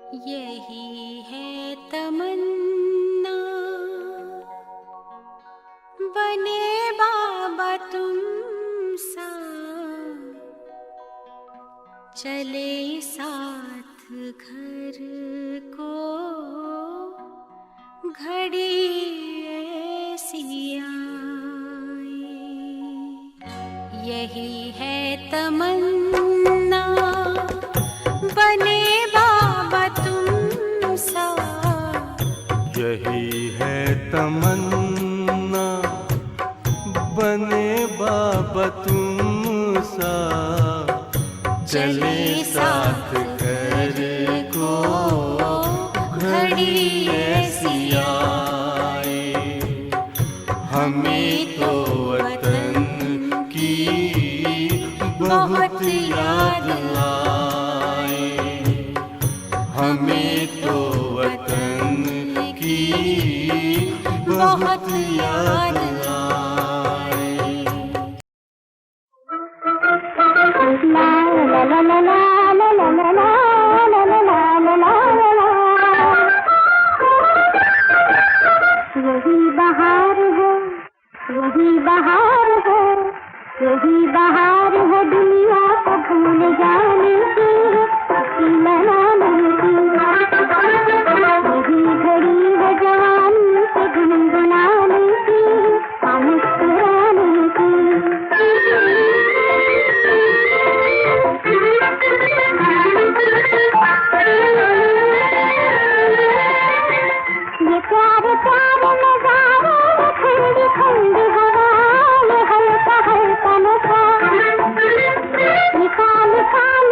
यही है तमन्ना, बने बाबा तुम सा, चले साथ घर को घड़ी ऐसी आए। यही है तमन्ना, बने बाबा तुम सा। यही है तमन्ना, बने बाबा तुम सा, चले साथ घर को घड़ी ऐसी आए। हमें तो वतन की बहुत याद आए, हमें तो वतन की बहुत याद आए। यही बहार है, यही बहार है, यही बहार है दुनिया को भूल जाने की, खुशी मनाने की। यही घड़ी है जवानी से गुनगुनाने की, मुस्कुराने की। ये प्यारे प्यारे नजारे, ठंडी ठंडी हवा, ये हल्का हल्का नशा, ये काले काले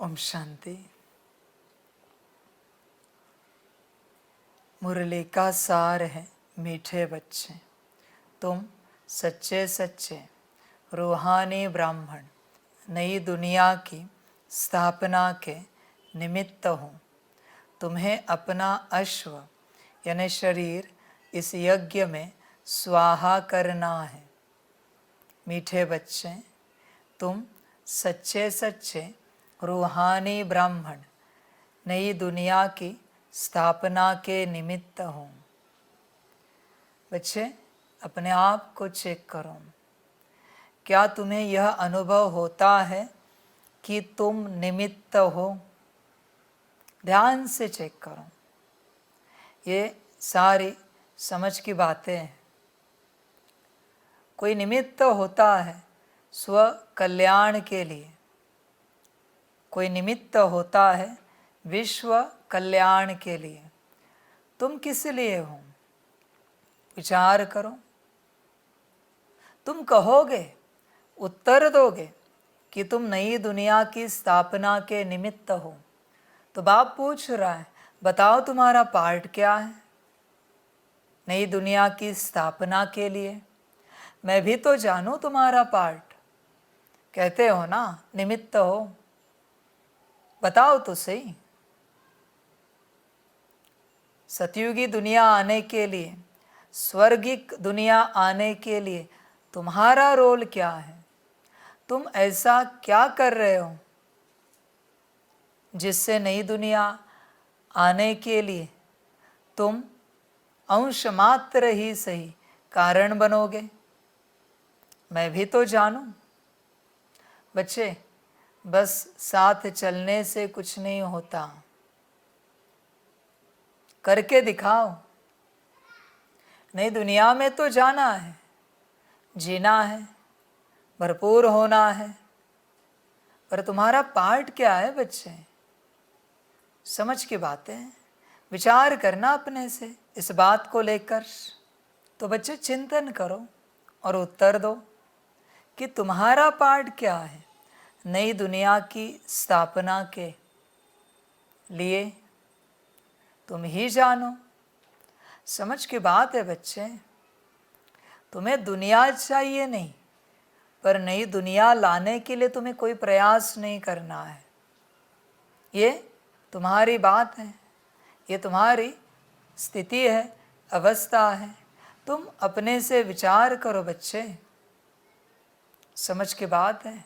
ओम शांति। मुरली का सार है मीठे बच्चे, तुम सच्चे सच्चे रूहानी ब्राह्मण नई दुनिया की स्थापना के निमित्त हो। तुम्हें अपना अश्व यानी शरीर इस यज्ञ में स्वाहा करना है। मीठे बच्चे, तुम सच्चे सच्चे रूहानी ब्राह्मण नई दुनिया की स्थापना के निमित्त हो। बच्चे, अपने आप को चेक करो। क्या तुम्हें यह अनुभव होता है कि तुम निमित्त हो? ध्यान से चेक करो। ये सारी समझ की बातें हैं। कोई निमित्त होता है स्व कल्याण के लिए, कोई निमित्त होता है विश्व कल्याण के लिए। तुम किस लिए हो? विचार करो। तुम कहोगे, उत्तर दोगे कि तुम नई दुनिया की स्थापना के निमित्त हो। तो बाप पूछ रहा है, बताओ तुम्हारा पार्ट क्या है नई दुनिया की स्थापना के लिए? मैं भी तो जानूं तुम्हारा पार्ट। कहते हो ना निमित्त हो, बताओ तो सही। सतयुगी दुनिया आने के लिए, स्वर्गिक दुनिया आने के लिए तुम्हारा रोल क्या है? तुम ऐसा क्या कर रहे हो जिससे नई दुनिया आने के लिए तुम अंश मात्र ही सही कारण बनोगे? मैं भी तो जानूं। बच्चे, बस साथ चलने से कुछ नहीं होता, करके दिखाओ। नई दुनिया में तो जाना है, जीना है, भरपूर होना है, पर तुम्हारा पार्ट क्या है बच्चे? समझ की बातें हैं। विचार करना अपने से इस बात को लेकर। तो बच्चे चिंतन करो और उत्तर दो कि तुम्हारा पार्ट क्या है नई दुनिया की स्थापना के लिए। तुम ही जानो। समझ की बात है बच्चे। तुम्हें दुनिया चाहिए नहीं, पर नई दुनिया लाने के लिए तुम्हें कोई प्रयास नहीं करना है। ये तुम्हारी बात है, ये तुम्हारी स्थिति है, अवस्था है। तुम अपने से विचार करो बच्चे। समझ की बात है।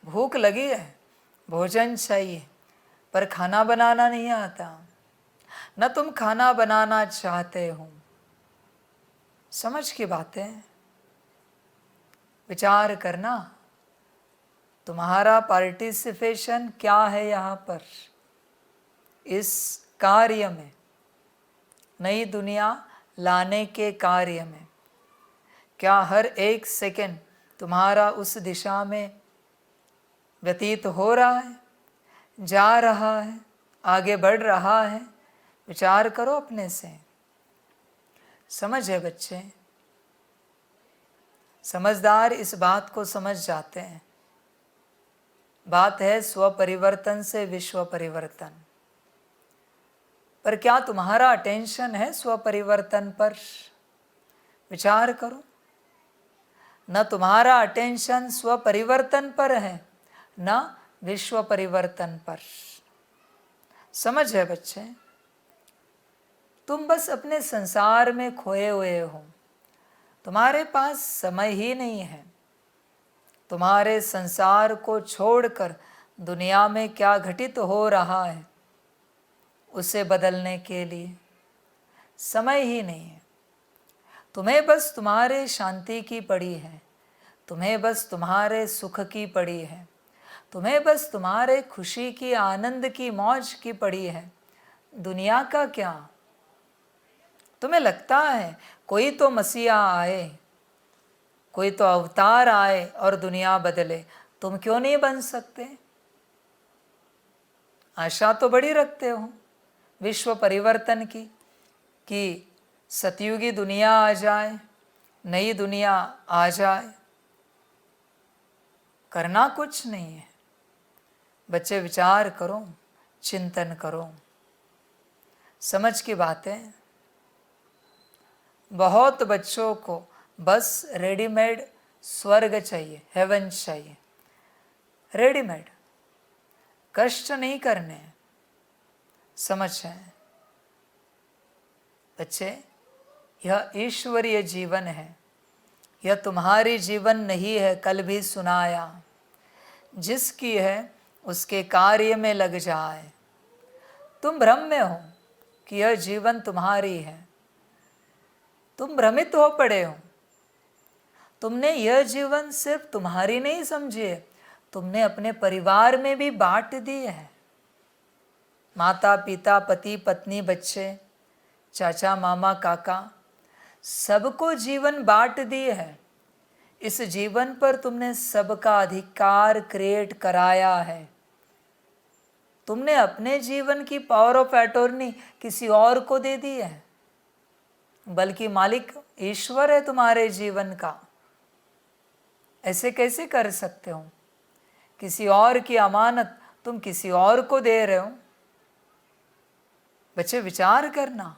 भूख लगी है, भोजन चाहिए, पर खाना बनाना नहीं आता, न तुम खाना बनाना चाहते हो। समझ की बातें। विचार करना, तुम्हारा पार्टिसिपेशन क्या है यहाँ पर इस कार्य में, नई दुनिया लाने के कार्य में? क्या हर एक सेकंड तुम्हारा उस दिशा में व्यतीत हो रहा है, जा रहा है, आगे बढ़ रहा है? विचार करो अपने से। समझ है बच्चे? समझदार इस बात को समझ जाते हैं। बात है स्व परिवर्तन से विश्व परिवर्तन। पर क्या तुम्हारा अटेंशन है स्व परिवर्तन पर? विचार करो। न तुम्हारा अटेंशन स्व परिवर्तन पर है, न विश्व परिवर्तन पर। समझ है बच्चे? तुम बस अपने संसार में खोए हुए हो। तुम्हारे पास समय ही नहीं है तुम्हारे संसार को छोड़कर दुनिया में क्या घटित हो रहा है उसे बदलने के लिए। समय ही नहीं है। तुम्हें बस तुम्हारे शांति की पड़ी है, तुम्हें बस तुम्हारे सुख की पड़ी है, तुम्हें बस तुम्हारे खुशी की, आनंद की, मौज की पड़ी है। दुनिया का क्या? तुम्हें लगता है कोई तो मसीहा आए, कोई तो अवतार आए और दुनिया बदले। तुम क्यों नहीं बन सकते? आशा तो बड़ी रखते हो विश्व परिवर्तन की, कि सतयुगी दुनिया आ जाए, नई दुनिया आ जाए। करना कुछ नहीं है, बच्चे विचार करो, चिंतन करो, समझ की बातें। बहुत बच्चों को बस रेडीमेड स्वर्ग चाहिए, हेवन चाहिए, रेडीमेड, कष्ट नहीं करने। समझ है बच्चे, यह ईश्वरीय जीवन है, यह तुम्हारी जीवन नहीं है। कल भी सुनाया, जिसकी है उसके कार्य में लग जाए। तुम भ्रम में हो कि यह जीवन तुम्हारी है, तुम भ्रमित हो पड़े हो। तुमने यह जीवन सिर्फ तुम्हारी नहीं समझी है, तुमने अपने परिवार में भी बांट दी है। माता पिता, पति पत्नी, बच्चे, चाचा मामा काका, सबको जीवन बांट दिए है। इस जीवन पर तुमने सबका अधिकार क्रिएट कराया है। तुमने अपने जीवन की पावर ऑफ अटॉर्नी किसी और को दे दी है, बल्कि मालिक ईश्वर है तुम्हारे जीवन का। ऐसे कैसे कर सकते हो? किसी और की अमानत तुम किसी और को दे रहे हो। बच्चे विचार करना,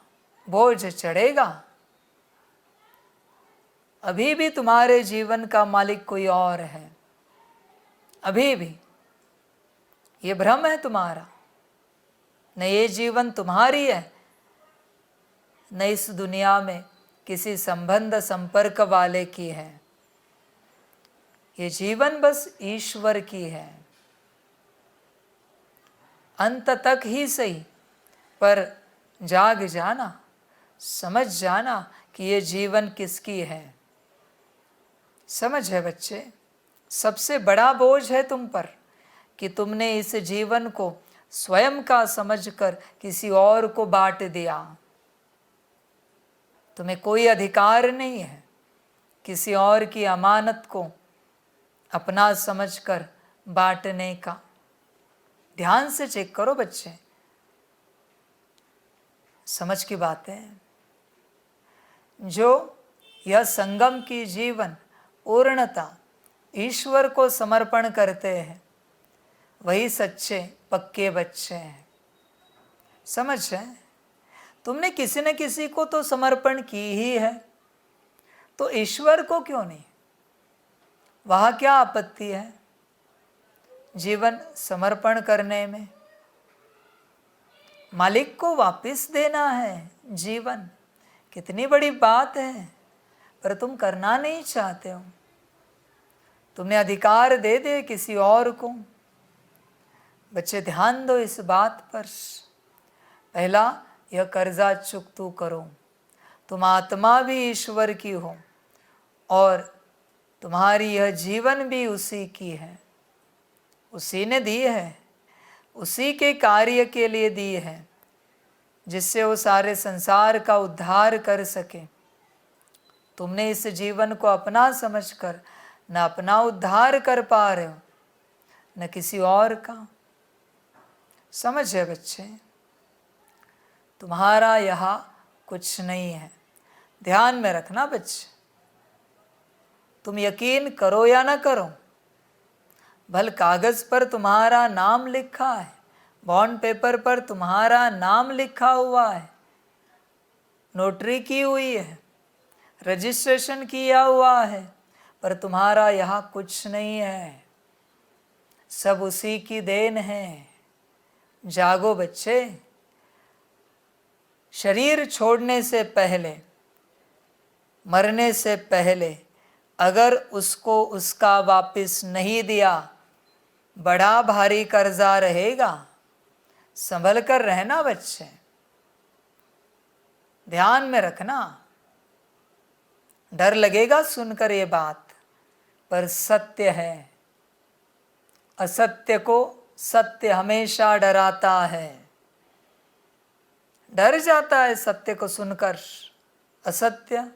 बोझ चढ़ेगा। अभी भी तुम्हारे जीवन का मालिक कोई और है, अभी भी। ये भ्रम है तुम्हारा। न ये जीवन तुम्हारी है, न इस दुनिया में किसी संबंध संपर्क वाले की है। ये जीवन बस ईश्वर की है। अंत तक ही सही, पर जाग जाना, समझ जाना कि ये जीवन किसकी है। समझ है बच्चे, सबसे बड़ा बोझ है तुम पर कि तुमने इस जीवन को स्वयं का समझकर किसी और को बांट दिया। तुम्हें कोई अधिकार नहीं है किसी और की अमानत को अपना समझकर बांटने का। ध्यान से चेक करो बच्चे, समझ की बातें। जो यह संगम की जीवन पूर्णता ईश्वर को समर्पण करते हैं, वही सच्चे पक्के बच्चे हैं। समझ है? तुमने किसी न किसी को तो समर्पण की ही है, तो ईश्वर को क्यों नहीं? वहाँ क्या आपत्ति है जीवन समर्पण करने में? मालिक को वापस देना है जीवन, कितनी बड़ी बात है, पर तुम करना नहीं चाहते हो। तुमने अधिकार दे दे किसी और को। बच्चे ध्यान दो इस बात पर। पहला, यह कर्जा चुकतू करो। तुम आत्मा भी ईश्वर की हो और तुम्हारी यह जीवन भी उसी की है। उसी ने दी है, उसी के कार्य के लिए दी है, जिससे वो सारे संसार का उद्धार कर सके। तुमने इस जीवन को अपना समझकर न अपना उद्धार कर पा रहे हो, न किसी और का। समझ है बच्चे, तुम्हारा यहाँ कुछ नहीं है। ध्यान में रखना बच्चे, तुम यकीन करो या ना करो, भल कागज पर तुम्हारा नाम लिखा है, बॉन्ड पेपर पर तुम्हारा नाम लिखा हुआ है, नोटरी की हुई है, रजिस्ट्रेशन किया हुआ है, पर तुम्हारा यहाँ कुछ नहीं है। सब उसी की देन है। जागो बच्चे, शरीर छोड़ने से पहले, मरने से पहले अगर उसको उसका वापस नहीं दिया, बड़ा भारी कर्जा रहेगा। संभल कर रहना बच्चे, ध्यान में रखना। डर लगेगा सुनकर ये बात, पर सत्य है। असत्य को सत्य हमेशा डराता है। डर जाता है सत्य को सुनकर। असत्य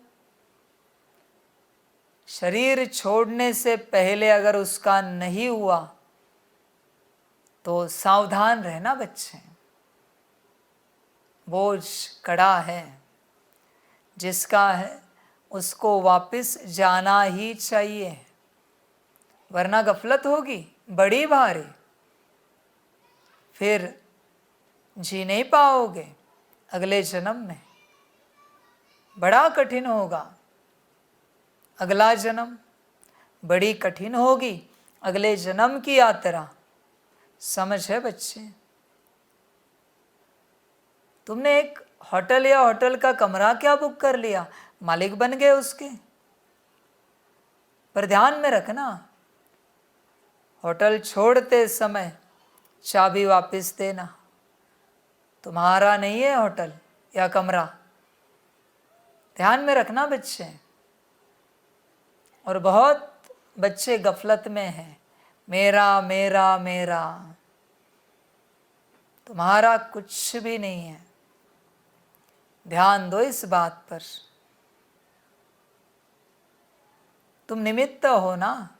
शरीर छोड़ने से पहले अगर उसका नहीं हुआ तो सावधान रहना बच्चे। बोझ कड़ा है, जिसका है उसको वापस जाना ही चाहिए, वरना गफलत होगी बड़ी भारी। फिर जी नहीं पाओगे अगले जन्म में, बड़ा कठिन होगा। अगला जन्म बड़ी कठिन होगी, अगले जन्म की यात्रा। समझ है बच्चे? तुमने एक होटल या होटल का कमरा क्या बुक कर लिया, मालिक बन गए उसके। पर ध्यान में रखना, होटल छोड़ते समय चाबी वापस देना। तुम्हारा नहीं है होटल या कमरा, ध्यान में रखना बच्चे। और बहुत बच्चे गफलत में हैं, मेरा मेरा मेरा। तुम्हारा कुछ भी नहीं है, ध्यान दो इस बात पर। तुम निमित्त हो ना,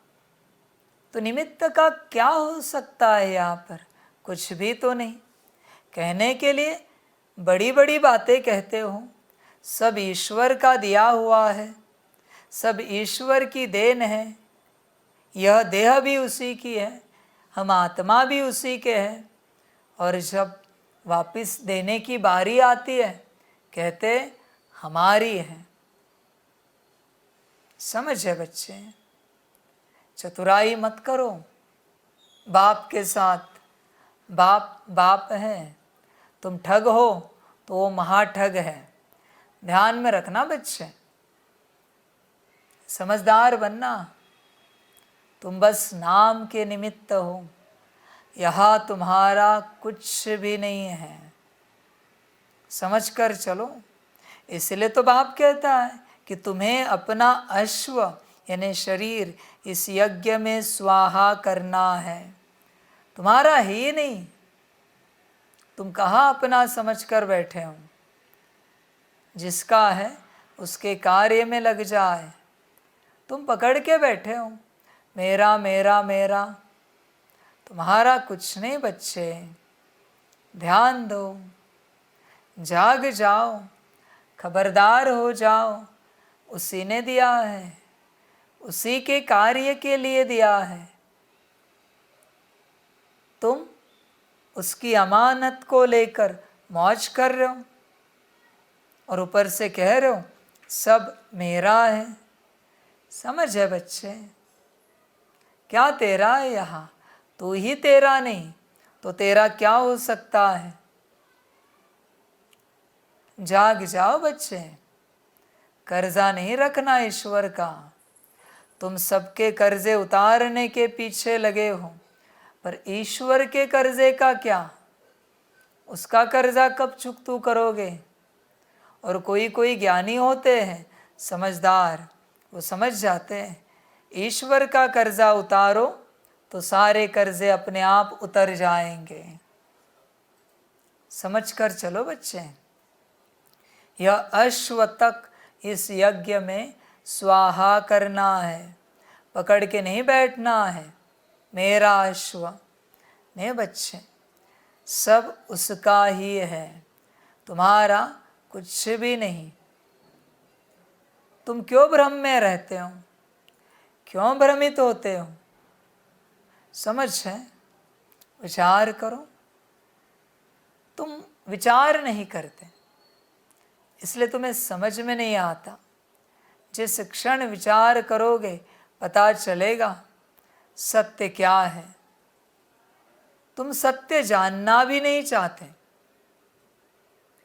तो निमित्त का क्या हो सकता है यहाँ पर? कुछ भी तो नहीं। कहने के लिए बड़ी बड़ी बातें कहते हो, सब ईश्वर का दिया हुआ है, सब ईश्वर की देन है। यह देह भी उसी की है, हम आत्मा भी उसी के हैं। और जब वापस देने की बारी आती है, कहते हमारी है। समझ है बच्चे? चतुराई मत करो बाप के साथ। बाप बाप है, तुम ठग हो तो वो महाठग है। ध्यान में रखना बच्चे, समझदार बनना। तुम बस नाम के निमित्त हो, यहाँ तुम्हारा कुछ भी नहीं है। समझ कर चलो। इसलिए तो बाप कहता है कि तुम्हें अपना अश्व यानी शरीर इस यज्ञ में स्वाहा करना है। तुम्हारा ही नहीं, तुम कहाँ अपना समझ कर बैठे हो। जिसका है उसके कार्य में लग जाए। तुम पकड़ के बैठे हो मेरा मेरा मेरा, तुम्हारा कुछ नहीं बच्चे। ध्यान दो, जाग जाओ, खबरदार हो जाओ। उसी ने दिया है, उसी के कार्य के लिए दिया है। तुम उसकी अमानत को लेकर मौज कर रहे हो और ऊपर से कह रहे हो सब मेरा है। समझ है बच्चे? क्या तेरा है यहाँ? तू ही तेरा नहीं तो तेरा क्या हो सकता है? जाग जाओ बच्चे, कर्जा नहीं रखना ईश्वर का। तुम सबके कर्जे उतारने के पीछे लगे हो, पर ईश्वर के कर्जे का क्या? उसका कर्जा कब चुकतू करोगे? और कोई कोई ज्ञानी होते हैं, समझदार, वो समझ जाते हैं ईश्वर का कर्जा उतारो तो सारे कर्जे अपने आप उतर जाएंगे। समझ कर चलो बच्चे। यह अश्व तक इस यज्ञ में स्वाहा करना है, पकड़ के नहीं बैठना है। मेरा अश्व नहीं बच्चे, सब उसका ही है, तुम्हारा कुछ भी नहीं। तुम क्यों भ्रम में रहते हो? क्यों भ्रमित होते हो? समझ है? विचार करो। तुम विचार नहीं करते, इसलिए तुम्हें समझ में नहीं आता। जिस क्षण विचार करोगे पता चलेगा सत्य क्या है। तुम सत्य जानना भी नहीं चाहते।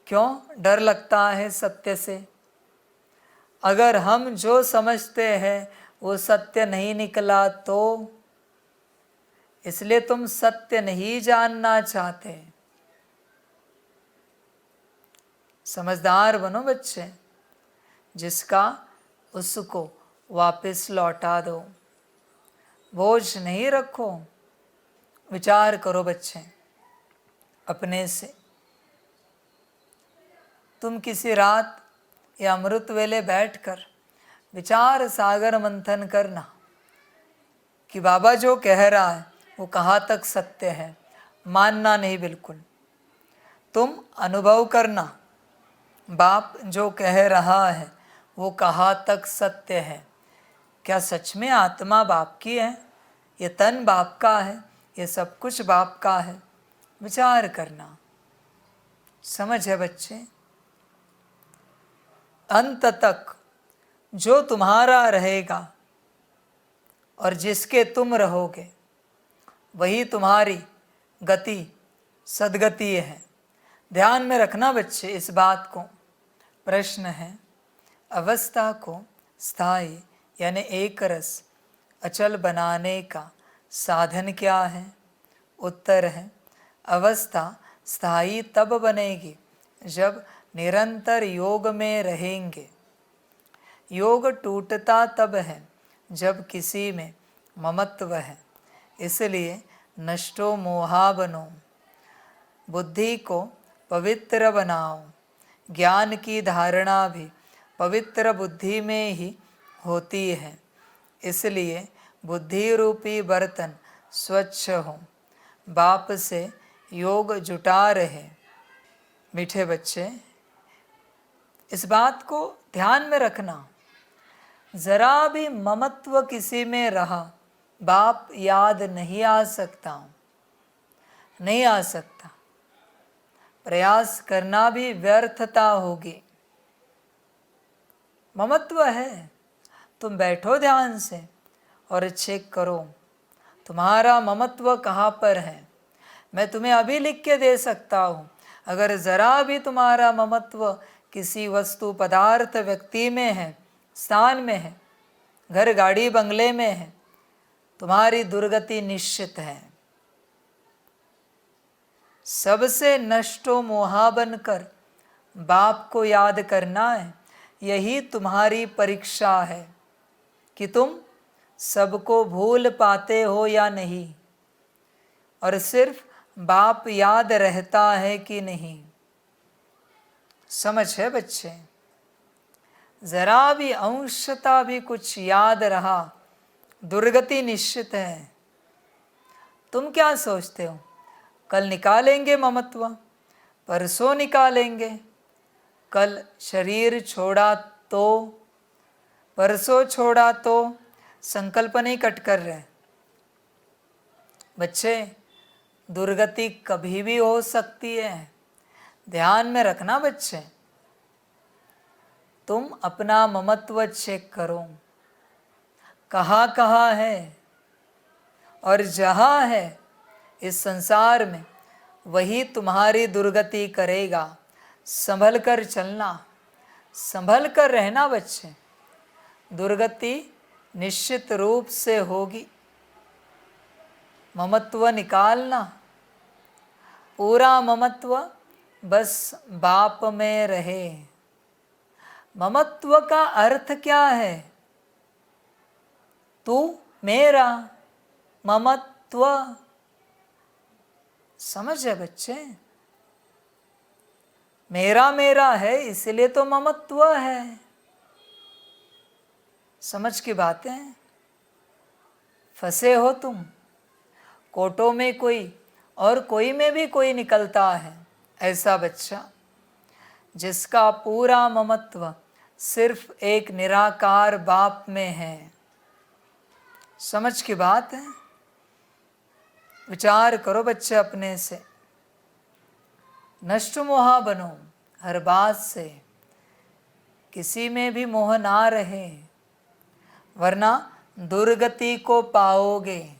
क्यों? डर लगता है सत्य से। अगर हम जो समझते हैं वो सत्य नहीं निकला तो, इसलिए तुम सत्य नहीं जानना चाहते। समझदार बनो बच्चे, जिसका उसको वापस लौटा दो। बोझ नहीं रखो। विचार करो बच्चे अपने से। तुम किसी रात या अमृत वेले बैठकर विचार सागर मंथन करना कि बाबा जो कह रहा है वो कहाँ तक सत्य है। मानना नहीं बिल्कुल। तुम अनुभव करना बाप जो कह रहा है वो कहाँ तक सत्य है। क्या सच में आत्मा बाप की है? ये तन बाप का है? ये सब कुछ बाप का है? विचार करना। समझ है बच्चे? अंत तक जो तुम्हारा रहेगा और जिसके तुम रहोगे वही तुम्हारी गति सद्गति है। ध्यान में रखना बच्चे इस बात को। प्रश्न है, अवस्था को स्थायी यानी एक रस अचल बनाने का साधन क्या है? उत्तर है, अवस्था स्थायी तब बनेगी जब निरंतर योग में रहेंगे। योग टूटता तब है जब किसी में ममत्व है। इसलिए नष्टो मोहाबनो, बुद्धि को पवित्र बनाओ। ज्ञान की धारणा भी पवित्र बुद्धि में ही होती है। इसलिए बुद्धि रूपी बर्तन स्वच्छ हो। बाप से योग जुटा रहे। मीठे बच्चे, इस बात को ध्यान में रखना। जरा भी ममत्व किसी में रहा, बाप याद नहीं आ सकता, नहीं आ सकता। प्रयास करना भी व्यर्थता होगी। ममत्व है, तुम बैठो ध्यान से और चेक करो तुम्हारा ममत्व कहाँ पर है। मैं तुम्हें अभी लिख के दे सकता हूँ। अगर ज़रा भी तुम्हारा ममत्व किसी वस्तु पदार्थ व्यक्ति में है, स्थान में है, घर गाड़ी बंगले में है, तुम्हारी दुर्गति निश्चित है। सबसे नष्टो मोहा बनकर बाप को याद करना है। यही तुम्हारी परीक्षा है कि तुम सबको भूल पाते हो या नहीं, और सिर्फ बाप याद रहता है कि नहीं। समझ है बच्चे? जरा भी अंशता भी कुछ याद रहा, दुर्गति निश्चित है। तुम क्या सोचते हो, कल निकालेंगे ममत्व, परसों निकालेंगे, कल शरीर छोड़ा तो, परसों छोड़ा तो, संकल्प नहीं कट कर रहे बच्चे। दुर्गति कभी भी हो सकती है, ध्यान में रखना बच्चे। तुम अपना ममत्व चेक करो, कहाँ कहाँ है, और जहाँ है इस संसार में वही तुम्हारी दुर्गति करेगा। संभल कर चलना, संभल कर रहना बच्चे। दुर्गति निश्चित रूप से होगी। ममत्व निकालना, पूरा ममत्व बस बाप में रहे। ममत्व का अर्थ क्या है? तू मेरा, ममत्व। समझ है बच्चे? मेरा मेरा है इसलिए तो ममत्व है। समझ की बातें? फंसे हो तुम। कोटों में कोई और कोई में भी कोई निकलता है ऐसा बच्चा जिसका पूरा ममत्व सिर्फ एक निराकार बाप में है। समझ की बात है? विचार करो बच्चे अपने से। नष्ट मोहा बनो, हर बात से किसी में भी मोह ना रहे, वरना दुर्गति को पाओगे,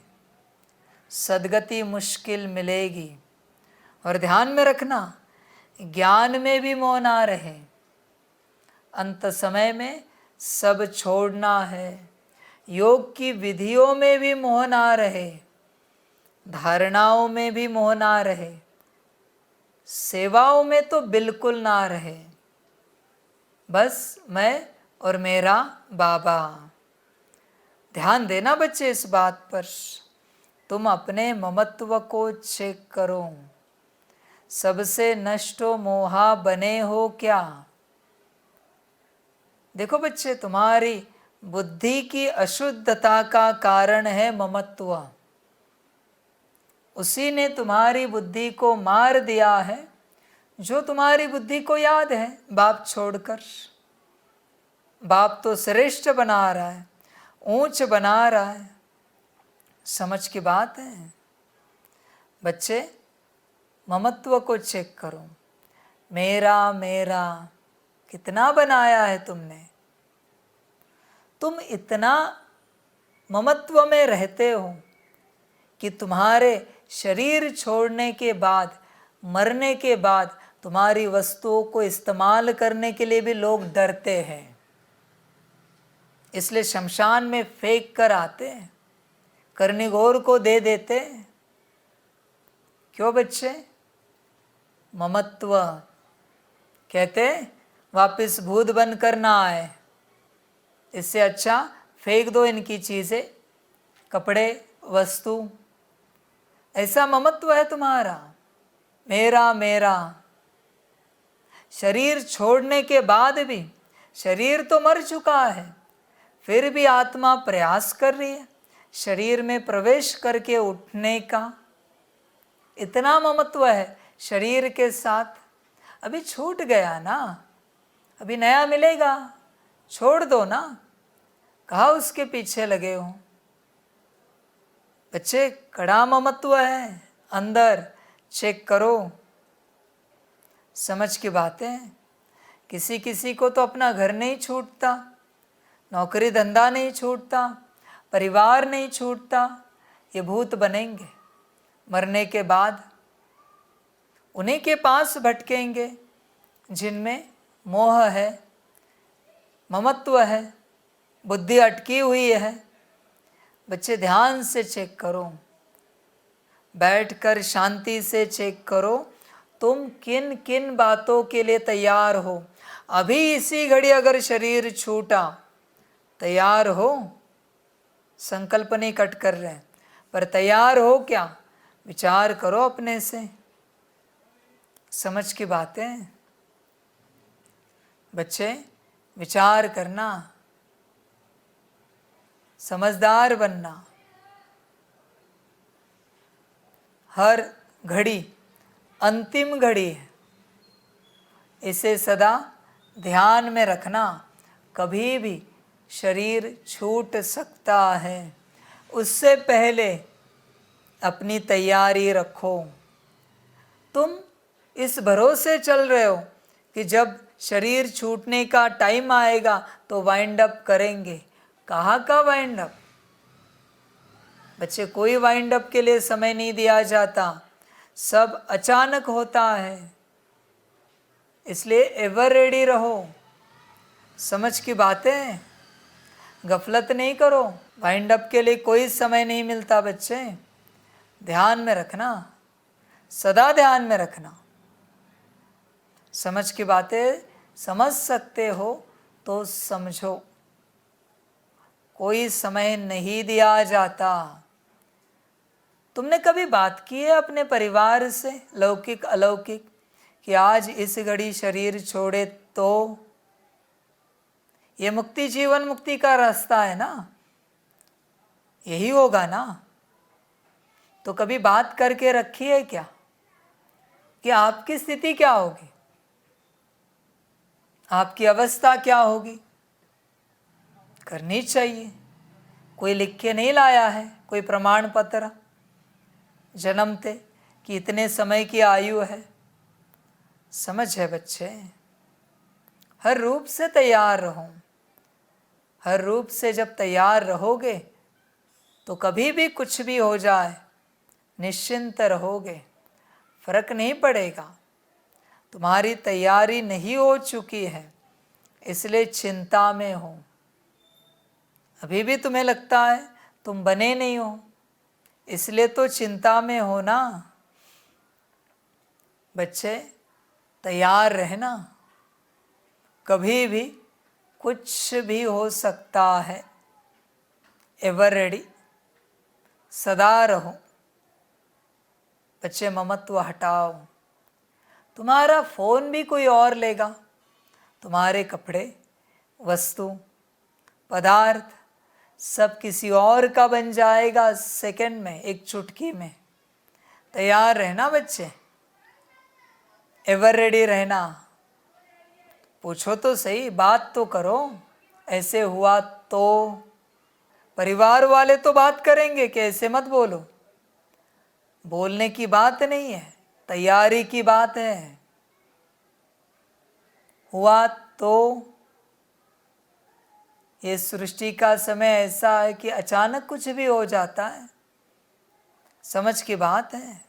सद्गति मुश्किल मिलेगी। और ध्यान में रखना, ज्ञान में भी मोह ना रहे। अंत समय में सब छोड़ना है। योग की विधियों में भी मोह ना रहे, धारणाओं में भी मोह ना रहे, सेवाओं में तो बिल्कुल ना रहे। बस मैं और मेरा बाबा। ध्यान देना बच्चे इस बात पर। तुम अपने ममत्व को चेक करो। सबसे नष्टो मोहा बने हो क्या? देखो बच्चे, तुम्हारी बुद्धि की अशुद्धता का कारण है ममत्व। उसी ने तुम्हारी बुद्धि को मार दिया है जो तुम्हारी बुद्धि को याद है बाप छोड़कर। बाप तो श्रेष्ठ बना रहा है, ऊंच बना रहा है। समझ की बात है बच्चे? ममत्व को चेक करो। मेरा मेरा कितना बनाया है तुमने। तुम इतना ममत्व में रहते हो कि तुम्हारे शरीर छोड़ने के बाद, मरने के बाद तुम्हारी वस्तुओं को इस्तेमाल करने के लिए भी लोग डरते हैं, इसलिए शमशान में फेंक कर आते हैं, कर्निघोर को दे देते हैं। क्यों बच्चे? ममत्व। कहते वापिस भूत बनकर ना आए, इससे अच्छा फेंक दो इनकी चीजें, कपड़े, वस्तु। ऐसा ममत्व है तुम्हारा, मेरा मेरा। शरीर छोड़ने के बाद भी, शरीर तो मर चुका है, फिर भी आत्मा प्रयास कर रही है शरीर में प्रवेश करके उठने का। इतना ममत्व है शरीर के साथ। अभी छूट गया ना, अभी नया मिलेगा, छोड़ दो ना, कहाँ उसके पीछे लगे हो। बच्चे कड़ा ममत्व है अंदर, चेक करो। समझ की बातें। किसी किसी को तो अपना घर नहीं छूटता, नौकरी धंधा नहीं छूटता, परिवार नहीं छूटता। ये भूत बनेंगे, मरने के बाद उन्हीं के पास भटकेंगे जिनमें मोह है, ममत्व है, बुद्धि अटकी हुई है। बच्चे ध्यान से चेक करो, बैठकर शांति से चेक करो तुम किन किन बातों के लिए तैयार हो। अभी इसी घड़ी अगर शरीर छूटा, तैयार हो? संकल्प नहीं कट कर रहे, पर तैयार हो क्या? विचार करो अपने से। समझ की बातें। बच्चे विचार करना, समझदार बनना। हर घड़ी अंतिम घड़ी है, इसे सदा ध्यान में रखना। कभी भी शरीर छूट सकता है, उससे पहले अपनी तैयारी रखो। तुम इस भरोसे चल रहे हो कि जब शरीर छूटने का टाइम आएगा तो वाइंड अप करेंगे। कहाँ का वाइंड अप? बच्चे कोई वाइंड अप के लिए समय नहीं दिया जाता, सब अचानक होता है। इसलिए एवर रेडी रहो। समझ की बातें। गफलत नहीं करो, वाइंड अप के लिए कोई समय नहीं मिलता बच्चे। ध्यान में रखना, सदा ध्यान में रखना। समझ की बातें समझ सकते हो तो समझो, कोई समय नहीं दिया जाता। तुमने कभी बात की है अपने परिवार से, लौकिक अलौकिक, कि आज इस घड़ी शरीर छोड़े तो? ये मुक्ति, जीवन मुक्ति का रास्ता है ना, यही होगा ना। तो कभी बात करके रखी है क्या कि आपकी स्थिति क्या होगी, आपकी अवस्था क्या होगी? करनी चाहिए। कोई लिख के नहीं लाया है, कोई प्रमाण पत्र जन्मते कि इतने समय की आयु है। समझ है बच्चे? हर रूप से तैयार रहो। हर रूप से जब तैयार रहोगे तो कभी भी कुछ भी हो जाए निश्चिंत रहोगे, फर्क नहीं पड़ेगा। तुम्हारी तैयारी नहीं हो चुकी है, इसलिए चिंता में हो। अभी भी तुम्हें लगता है तुम बने नहीं हो, इसलिए तो चिंता में हो ना। बच्चे तैयार रहना, कभी भी कुछ भी हो सकता है। एवर रेडी, सदा रहो। बच्चे ममत्व हटाओ। तुम्हारा फोन भी कोई और लेगा, तुम्हारे कपड़े, वस्तु, पदार्थ सब किसी और का बन जाएगा सेकंड में, एक चुटकी में। तैयार रहना बच्चे, एवर रेडी रहना। पूछो तो सही, बात तो करो। ऐसे हुआ तो परिवार वाले तो बात करेंगे कि ऐसे मत बोलो। बोलने की बात नहीं है, तैयारी की बात है। हुआ तो ये सृष्टि का समय ऐसा है कि अचानक कुछ भी हो जाता है, समझ की बात है।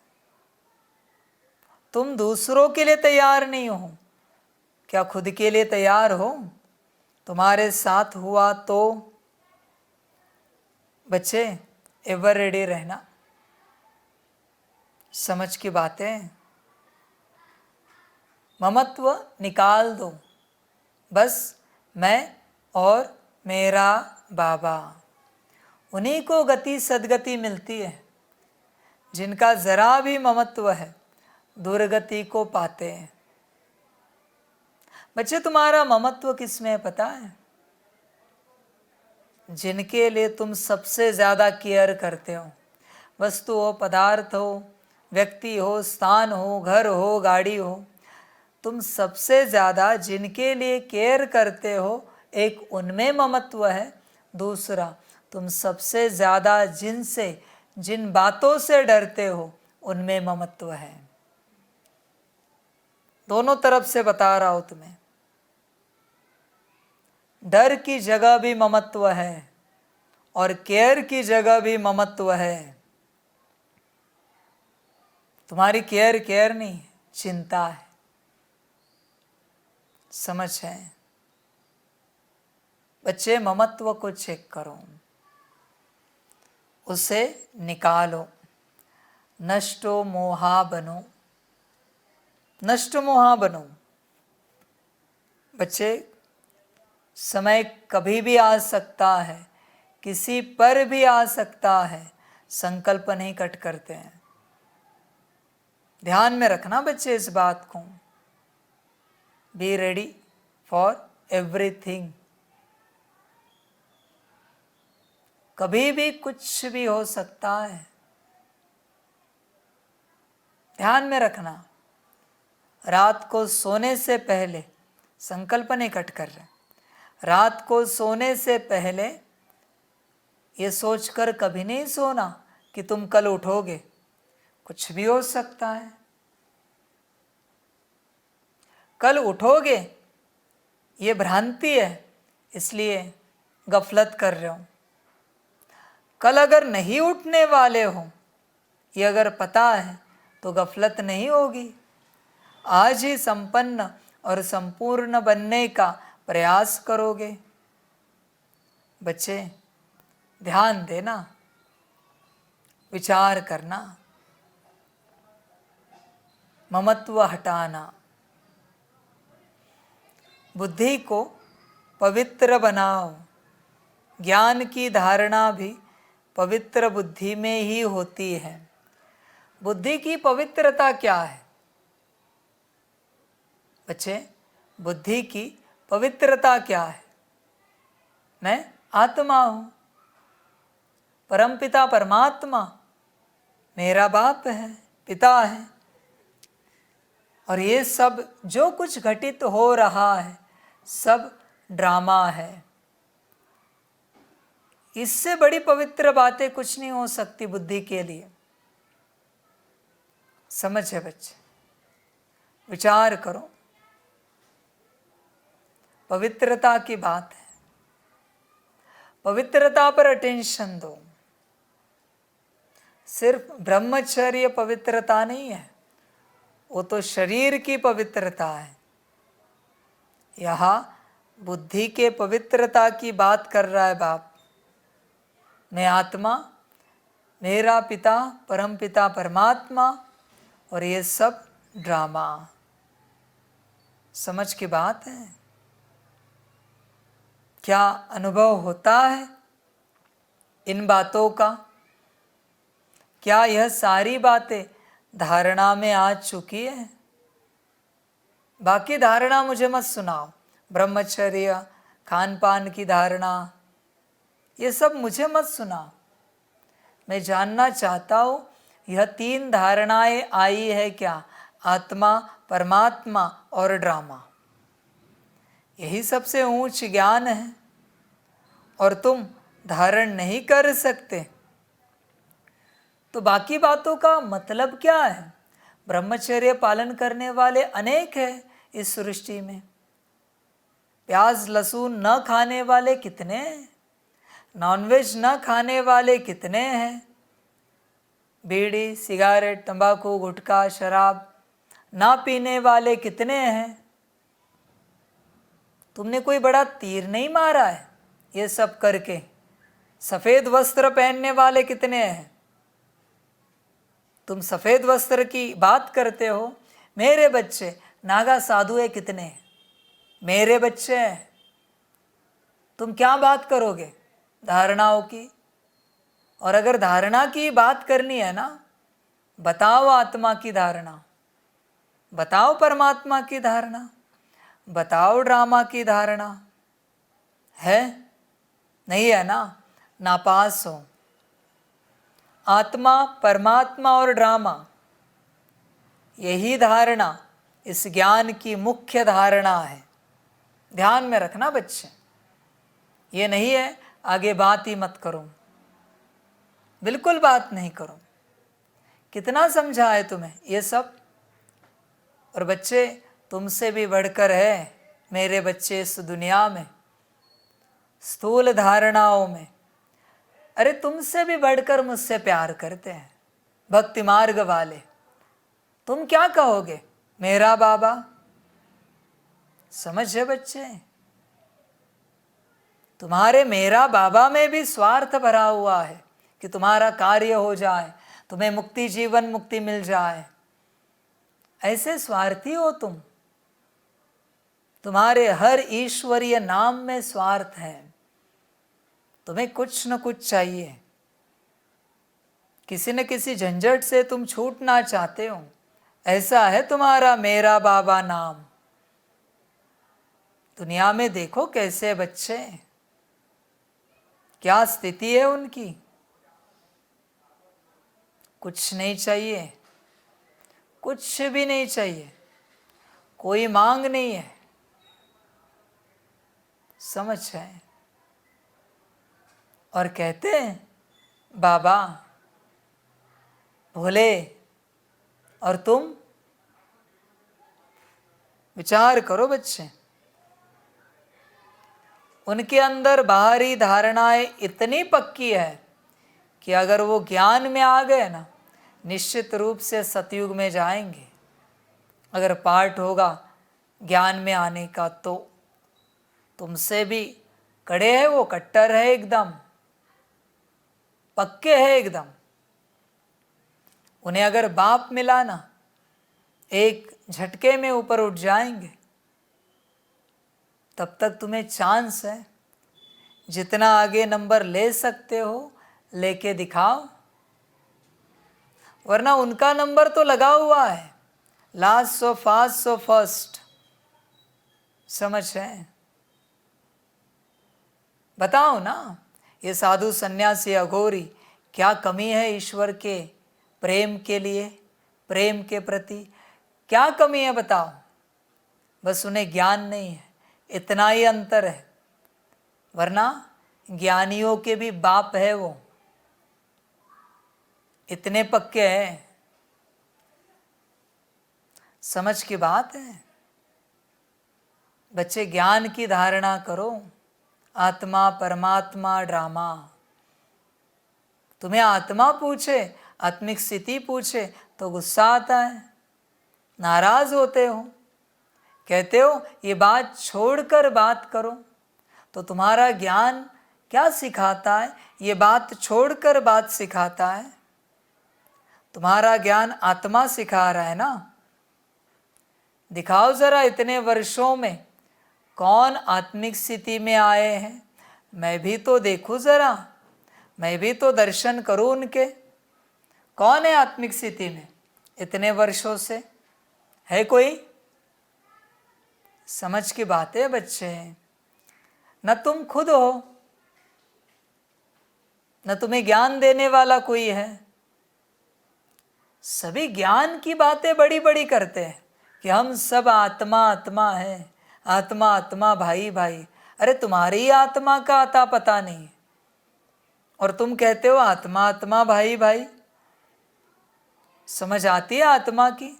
तुम दूसरों के लिए तैयार नहीं हो, क्या खुद के लिए तैयार हो? तुम्हारे साथ हुआ तो बच्चे एवर रेडी रहना, समझ की बातें। ममत्व निकाल दो, बस मैं और मेरा बाबा, उन्हीं को गति सदगति मिलती है। जिनका जरा भी ममत्व है दुर्गति को पाते हैं। बच्चे तुम्हारा ममत्व किस में है पता है? जिनके लिए तुम सबसे ज़्यादा केयर करते हो, वस्तु हो, पदार्थ हो, व्यक्ति हो, स्थान हो, घर हो, गाड़ी हो, तुम सबसे ज़्यादा जिनके लिए केयर करते हो, एक उनमें ममत्व है। दूसरा, तुम सबसे ज़्यादा जिन बातों से डरते हो उनमें ममत्व है। दोनों तरफ से बता रहा हूं तुम्हें। डर की जगह भी ममत्व है और केयर की जगह भी ममत्व है। तुम्हारी केयर नहीं, चिंता है, समझ है? बच्चे ममत्व को चेक करो, उसे निकालो। नष्टो मोहा बनो, नष्ट मोहा बनो। बच्चे समय कभी भी आ सकता है, किसी पर भी आ सकता है, संकल्प नहीं कट करते हैं। ध्यान में रखना बच्चे इस बात को। Be ready for everything. कभी भी कुछ भी हो सकता है, ध्यान में रखना। रात को सोने से पहले संकल्प नहीं कट कर रहे। रात को सोने से पहले ये सोचकर कभी नहीं सोना कि तुम कल उठोगे, कुछ भी हो सकता है। कल उठोगे ये भ्रांति है, इसलिए गफलत कर रहे हो। कल अगर नहीं उठने वाले हो, ये अगर पता है तो गफलत नहीं होगी। आज ही संपन्न और संपूर्ण बनने का प्रयास करोगे। बच्चे ध्यान देना, विचार करना, ममत्व हटाना, बुद्धि को पवित्र बनाओ। ज्ञान की धारणा भी पवित्र बुद्धि में ही होती है। बुद्धि की पवित्रता क्या है बच्चे? बुद्धि की पवित्रता क्या है? मैं आत्मा हूं, परमपिता परमात्मा मेरा बाप है, पिता है, और ये सब जो कुछ घटित हो रहा है सब ड्रामा है। इससे बड़ी पवित्र बातें कुछ नहीं हो सकती बुद्धि के लिए। समझ है बच्चे? विचार करो, पवित्रता की बात है। पवित्रता पर अटेंशन दो। सिर्फ ब्रह्मचर्य पवित्रता नहीं है, वो तो शरीर की पवित्रता है। यहाँ बुद्धि के पवित्रता की बात कर रहा है बाप। मैं आत्मा, मेरा पिता परम पिता परमात्मा, और ये सब ड्रामा। समझ की बात है? क्या अनुभव होता है इन बातों का? क्या यह सारी बातें धारणा में आ चुकी है? बाकी धारणा मुझे मत सुनाओ, ब्रह्मचर्य, खान पान की धारणा, ये सब मुझे मत सुनाओ। मैं जानना चाहता हूँ यह 3 धारणाएं आई है क्या? आत्मा, परमात्मा और ड्रामा। यही सबसे ऊंच ज्ञान है, और तुम धारण नहीं कर सकते तो बाकी बातों का मतलब क्या है? ब्रह्मचर्य पालन करने वाले अनेक हैं इस सृष्टि में। प्याज लहसुन न खाने वाले कितने हैं, नॉनवेज न खाने वाले कितने हैं, बीड़ी सिगारेट तंबाकू गुटखा शराब ना पीने वाले कितने हैं। तुमने कोई बड़ा तीर नहीं मारा है ये सब करके। सफ़ेद वस्त्र पहनने वाले कितने हैं। तुम सफ़ेद वस्त्र की बात करते हो। मेरे बच्चे नागा साधु है कितने हैं, मेरे बच्चे हैं। तुम क्या बात करोगे धारणाओं की। और अगर धारणा की बात करनी है ना, बताओ आत्मा की धारणा, बताओ परमात्मा की धारणा, बताओ ड्रामा की धारणा है। नहीं है ना, नापास हो। आत्मा परमात्मा और ड्रामा, यही धारणा इस ज्ञान की मुख्य धारणा है। ध्यान में रखना बच्चे। ये नहीं है आगे बात ही मत करो, बिल्कुल बात नहीं करो। कितना समझा है तुम्हें ये सब। और बच्चे तुमसे भी बढ़कर है मेरे बच्चे इस दुनिया में, स्थूल धारणाओं में। अरे तुमसे भी बढ़कर मुझसे प्यार करते हैं भक्ति मार्ग वाले। तुम क्या कहोगे मेरा बाबा। समझे बच्चे, तुम्हारे मेरा बाबा में भी स्वार्थ भरा हुआ है कि तुम्हारा कार्य हो जाए, तुम्हें मुक्ति जीवन मुक्ति मिल जाए। ऐसे स्वार्थी हो तुम। तुम्हारे हर ईश्वरीय नाम में स्वार्थ है। तुम्हें कुछ न कुछ चाहिए, किसी न किसी झंझट से तुम छूटना चाहते हो। ऐसा है तुम्हारा मेरा बाबा नाम। दुनिया में देखो कैसे बच्चे, क्या स्थिति है उनकी। कुछ नहीं चाहिए, कुछ भी नहीं चाहिए, कोई मांग नहीं है। समझ है। और कहते हैं बाबा भोले, और तुम विचार करो बच्चे, उनके अंदर बाहरी धारणाएं इतनी पक्की है कि अगर वो ज्ञान में आ गए ना, निश्चित रूप से सतयुग में जाएंगे। अगर पाठ होगा ज्ञान में आने का तो तुमसे भी कड़े है वो, कट्टर है एकदम, पक्के है एकदम। उन्हें अगर बाप मिला ना, एक झटके में ऊपर उठ जाएंगे। तब तक तुम्हें चांस है, जितना आगे नंबर ले सकते हो लेके दिखाओ, वरना उनका नंबर तो लगा हुआ है, last so fast so first. समझ है। बताओ ना, ये साधु सन्यासी अघोरी क्या कमी है ईश्वर के प्रेम के लिए, प्रेम के प्रति क्या कमी है बताओ। बस उन्हें ज्ञान नहीं है, इतना ही अंतर है। वरना ज्ञानियों के भी बाप है वो, इतने पक्के हैं। समझ की बात है बच्चे। ज्ञान की धारणा करो। आत्मा परमात्मा ड्रामा। तुम्हें आत्मा पूछे, आत्मिक स्थिति पूछे तो गुस्सा आता है, नाराज होते हो, कहते हो ये बात छोड़कर बात करो। तो तुम्हारा ज्ञान क्या सिखाता है, ये बात छोड़कर बात सिखाता है। तुम्हारा ज्ञान आत्मा सिखा रहा है ना। दिखाओ जरा इतने वर्षों में कौन आत्मिक स्थिति में आए हैं, मैं भी तो देखूं जरा, मैं भी तो दर्शन करूं उनके। कौन है आत्मिक स्थिति में इतने वर्षों से, है कोई? समझ की बात है बच्चे। न तुम खुद हो, न तुम्हें ज्ञान देने वाला कोई है। सभी ज्ञान की बातें बड़ी बड़ी करते हैं कि हम सब आत्मा आत्मा है, आत्मा आत्मा भाई भाई। अरे तुम्हारी आत्मा का आता पता नहीं और तुम कहते हो आत्मा आत्मा भाई भाई। समझ आती है आत्मा की?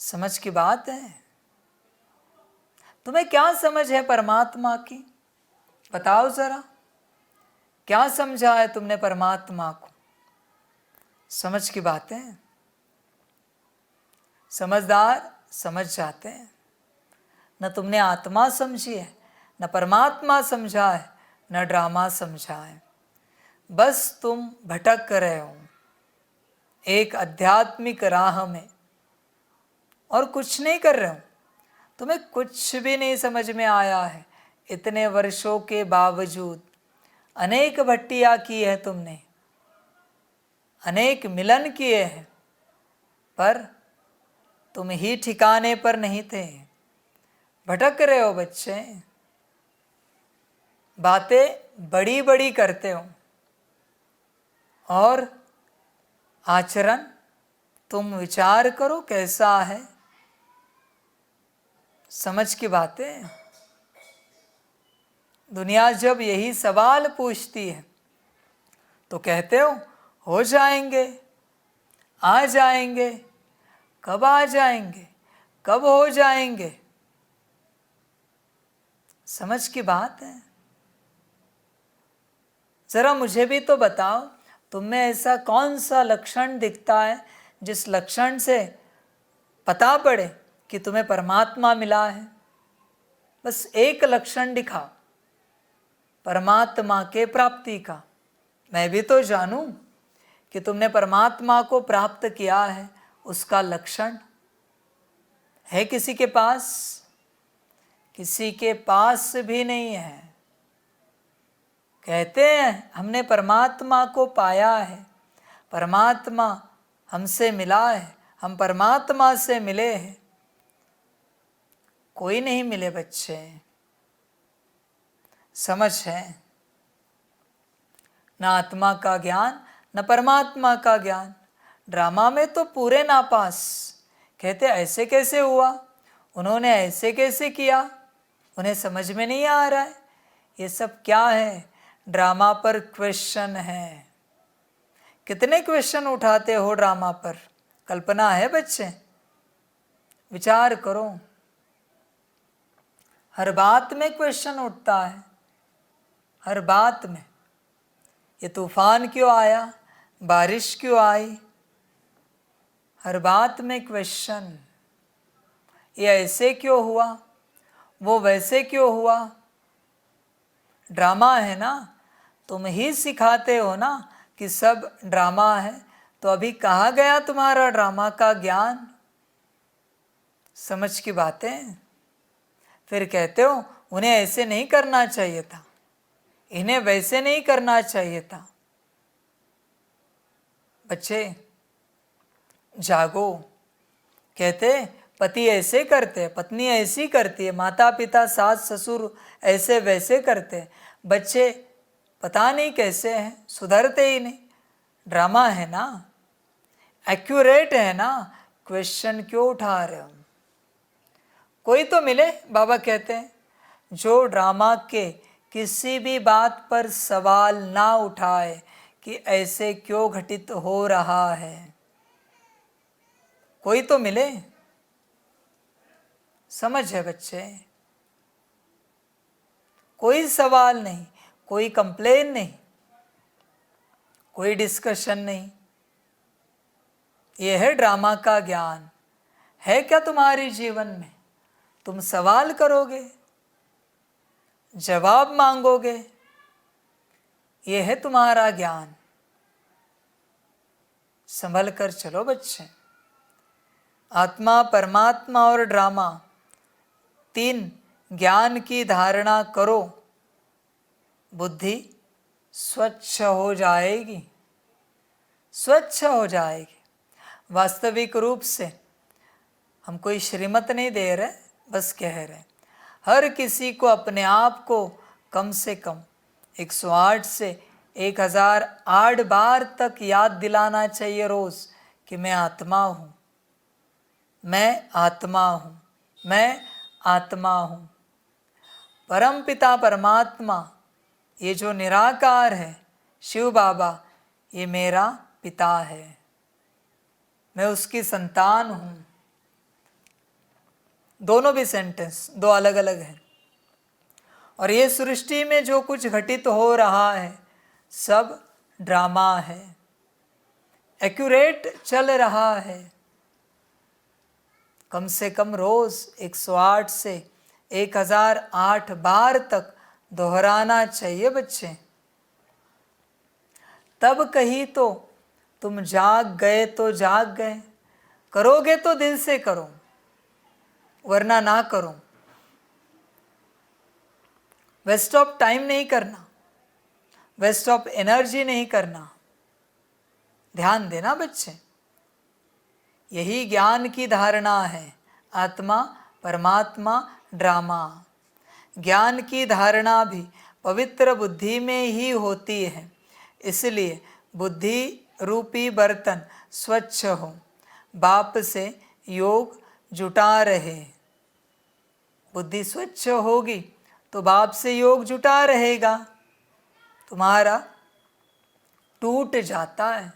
समझ की बात है। तुम्हें क्या समझ है परमात्मा की? बताओ जरा, क्या समझा है तुमने परमात्मा को? समझ की बातें समझदार समझ जाते हैं। न तुमने आत्मा समझी है, न परमात्मा समझा है, न ड्रामा समझा है। बस तुम भटक रहे हो एक आध्यात्मिक राह में और कुछ नहीं कर रहे हो। तुम्हें कुछ भी नहीं समझ में आया है। इतने वर्षों के बावजूद अनेक भट्टियाँ की है तुमने, अनेक मिलन किए हैं, पर तुम ही ठिकाने पर नहीं थे। भटक रहे हो बच्चे, बातें बड़ी बड़ी करते हो और आचरण तुम विचार करो कैसा है। समझ की बातें। दुनिया जब यही सवाल पूछती है तो कहते हो जाएंगे, आ जाएंगे, कब आ जाएंगे, कब हो जाएंगे। समझ की बात है। जरा मुझे भी तो बताओ, तुम में ऐसा कौन सा लक्षण दिखता है जिस लक्षण से पता पड़े कि तुम्हें परमात्मा मिला है? बस एक लक्षण दिखा परमात्मा के प्राप्ति का। मैं भी तो जानूं कि तुमने परमात्मा को प्राप्त किया है। उसका लक्षण है किसी के पास? किसी के पास भी नहीं है। कहते हैं हमने परमात्मा को पाया है, परमात्मा हमसे मिला है, हम परमात्मा से मिले हैं। कोई नहीं मिले बच्चे। समझ है न आत्मा का ज्ञान न परमात्मा का ज्ञान। ड्रामा में तो पूरे नापास। कहते ऐसे कैसे हुआ, उन्होंने ऐसे कैसे किया, उन्हें समझ में नहीं आ रहा है। ये सब क्या है? ड्रामा पर क्वेश्चन है। कितने क्वेश्चन उठाते हो ड्रामा पर? कल्पना है बच्चे? विचार करो। हर बात में क्वेश्चन उठता है, हर बात में। ये तूफान क्यों आया, बारिश क्यों आई, हर बात में क्वेश्चन। ये ऐसे क्यों हुआ, वो वैसे क्यों हुआ। ड्रामा है ना, तुम ही सिखाते हो ना कि सब ड्रामा है। तो अभी कहाँ गया तुम्हारा ड्रामा का ज्ञान? समझ की बातें। फिर कहते हो उन्हें ऐसे नहीं करना चाहिए था, इन्हें वैसे नहीं करना चाहिए था। बच्चे जागो। कहते पति ऐसे करते, पत्नी ऐसी करती है, माता पिता सास ससुर ऐसे वैसे करते। बच्चे पता नहीं कैसे हैं, सुधरते ही नहीं। ड्रामा है ना, एक्यूरेट है ना, क्वेश्चन क्यों उठा रहे हो? कोई तो मिले, बाबा कहते हैं, जो ड्रामा के किसी भी बात पर सवाल ना उठाए कि ऐसे क्यों घटित हो रहा है। कोई तो मिले। समझ है बच्चे? कोई सवाल नहीं, कोई कंप्लेन नहीं, कोई डिस्कशन नहीं। यह है ड्रामा का ज्ञान। है क्या तुम्हारे जीवन में? तुम सवाल करोगे, जवाब मांगोगे। यह है तुम्हारा ज्ञान। संभल कर चलो बच्चे। आत्मा, परमात्मा और ड्रामा, तीन ज्ञान की धारणा करो, बुद्धि स्वच्छ हो जाएगी, स्वच्छ हो जाएगी। वास्तविक रूप से हम कोई श्रीमत नहीं दे रहे, बस कह रहे हर किसी को अपने आप को कम से कम 108 से 1008 बार तक याद दिलाना चाहिए रोज कि मैं आत्मा हूँ, मैं आत्मा हूँ, मैं आत्मा हूँ। परमपिता परमात्मा, ये जो निराकार है, शिव बाबा, ये मेरा पिता है। मैं उसकी संतान हूं। दोनों भी सेंटेंस दो अलग अलग हैं। और ये सृष्टि में जो कुछ घटित हो रहा है सब ड्रामा है, एक्यूरेट चल रहा है। कम से कम रोज 108 से 1008 बार तक दोहराना चाहिए बच्चे। तब कहीं तो तुम जाग गए तो जाग गए, करोगे तो दिल से करो, वरना ना करो। वेस्ट ऑफ टाइम नहीं करना, वेस्ट ऑफ एनर्जी नहीं करना। ध्यान देना बच्चे, यही ज्ञान की धारणा है। आत्मा परमात्मा ड्रामा। ज्ञान की धारणा भी पवित्र बुद्धि में ही होती है, इसलिए बुद्धि रूपी बर्तन स्वच्छ हो। बाप से योग जुटा रहे। बुद्धि स्वच्छ होगी तो बाप से योग जुटा रहेगा। तुम्हारा टूट जाता है।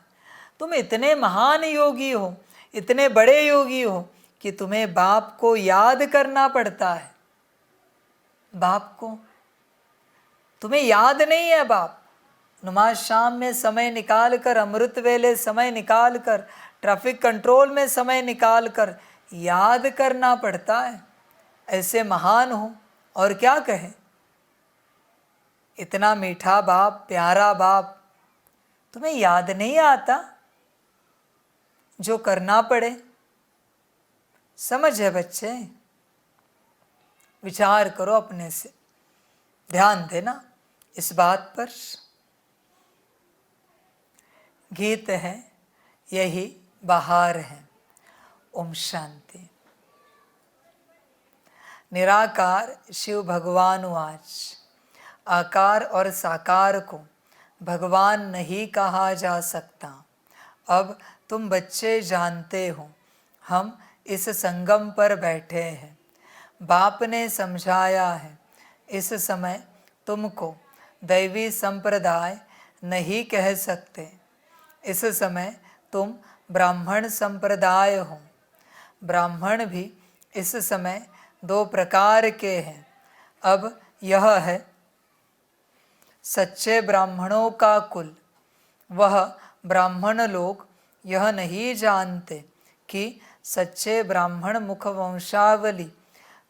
तुम इतने महान योगी हो, इतने बड़े योगी हो कि तुम्हें बाप को याद करना पड़ता है। बाप को तुम्हें याद नहीं है। बाप नमाज शाम में समय निकाल कर, अमृत वेले समय निकाल कर, ट्रैफिक कंट्रोल में समय निकाल कर याद करना पड़ता है। ऐसे महान हो और क्या कहें। इतना मीठा बाप, प्यारा बाप, तुम्हें याद नहीं आता जो करना पड़े। समझ है बच्चे, विचार करो अपने से, ध्यान देना इस बात पर। गीत है यही बहार है। ओम शांति। निराकार शिव भगवान वाच। आकार और साकार को भगवान नहीं कहा जा सकता। अब तुम बच्चे जानते हो, हम इस संगम पर बैठे हैं। बाप ने समझाया है, इस समय तुमको दैवी संप्रदाय नहीं कह सकते। इस समय तुम ब्राह्मण संप्रदाय हो। ब्राह्मण भी इस समय दो प्रकार के हैं। अब यह है सच्चे ब्राह्मणों का कुल। वह ब्राह्मण लोग यह नहीं जानते कि सच्चे ब्राह्मण मुख वंशावली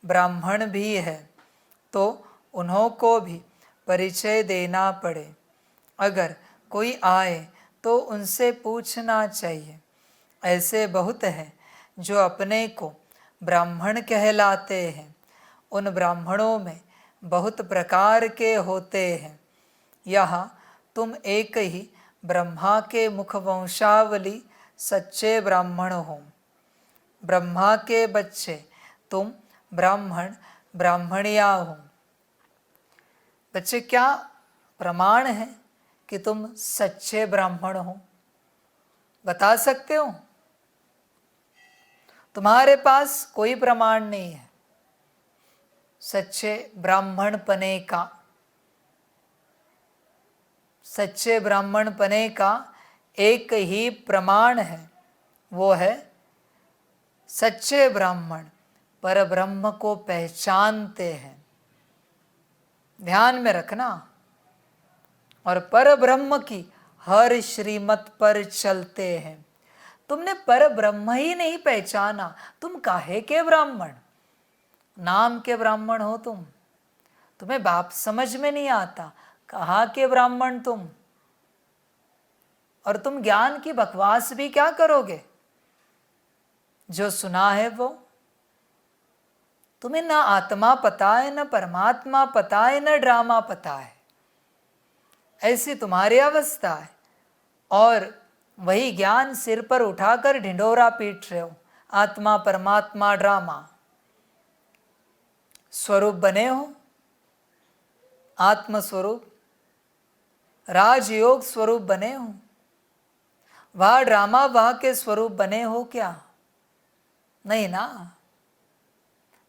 ब्राह्मण भी है, तो उन्हों को भी परिचय देना पड़े। अगर कोई आए तो उनसे पूछना चाहिए। ऐसे बहुत हैं जो अपने को ब्राह्मण कहलाते हैं। उन ब्राह्मणों में बहुत प्रकार के होते हैं। यहाँ तुम एक ही ब्रह्मा के मुख वंशावली सच्चे ब्राह्मण हो। ब्रह्मा के बच्चे तुम ब्राह्मण ब्राह्मणिया हो। बच्चे क्या प्रमाण है कि तुम सच्चे ब्राह्मण हो? बता सकते हो? तुम्हारे पास कोई प्रमाण नहीं है सच्चे ब्राह्मण पने का। सच्चे ब्राह्मण पने का एक ही प्रमाण है, वो है सच्चे ब्राह्मण पर ब्रह्म को पहचानते हैं। ध्यान में रखना। और पर ब्रह्म की हर श्रीमत पर चलते हैं। तुमने पर ब्रह्म ही नहीं पहचाना, तुम काहे के ब्राह्मण? नाम के ब्राह्मण हो तुम। तुम्हें बाप समझ में नहीं आता, कहाँ के ब्राह्मण तुम? और तुम ज्ञान की बकवास भी क्या करोगे? जो सुना है वो तुम्हें ना आत्मा पता है, ना परमात्मा पता है, ना ड्रामा पता है। ऐसी तुम्हारी अवस्था है। और वही ज्ञान सिर पर उठाकर ढिंढोरा पीट रहे हो। आत्मा परमात्मा ड्रामा। स्वरूप बने हो, आत्म स्वरूप, राजयोग स्वरूप बने हो। वह ड्रामा वह के स्वरूप बने हो क्या? नहीं ना।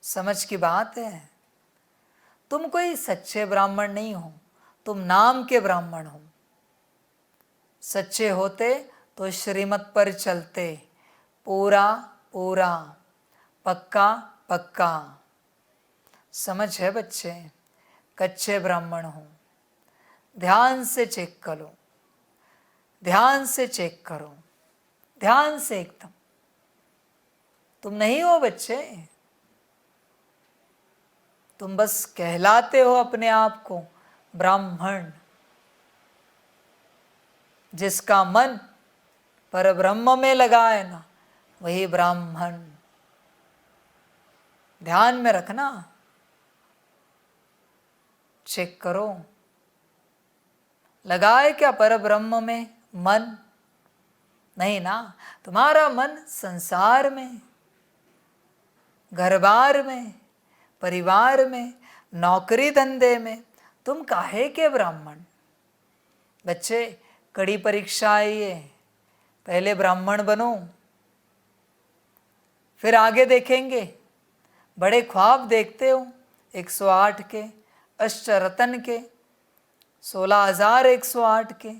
समझ की बात है। तुम कोई सच्चे ब्राह्मण नहीं हो, तुम नाम के ब्राह्मण हो। सच्चे होते तो श्रीमत पर चलते, पूरा पूरा, पक्का पक्का। समझ है बच्चे? कच्चे ब्राह्मण हो। ध्यान से चेक करो, ध्यान से चेक करो, ध्यान से एकदम। तुम नहीं हो बच्चे, तुम बस कहलाते हो अपने आप को ब्राह्मण। जिसका मन परब्रह्म में लगा है ना, वही ब्राह्मण। ध्यान में रखना, चेक करो, लगाए क्या परब्रह्म में मन? नहीं ना, तुम्हारा मन संसार में, घर-बार में, परिवार में, नौकरी धंधे में। तुम काहे के ब्राह्मण? बच्चे, कड़ी परीक्षा आई है, पहले ब्राह्मण बनो, फिर आगे देखेंगे। बड़े ख्वाब देखते हो 108 के, अष्टरतन के, 16,108 के,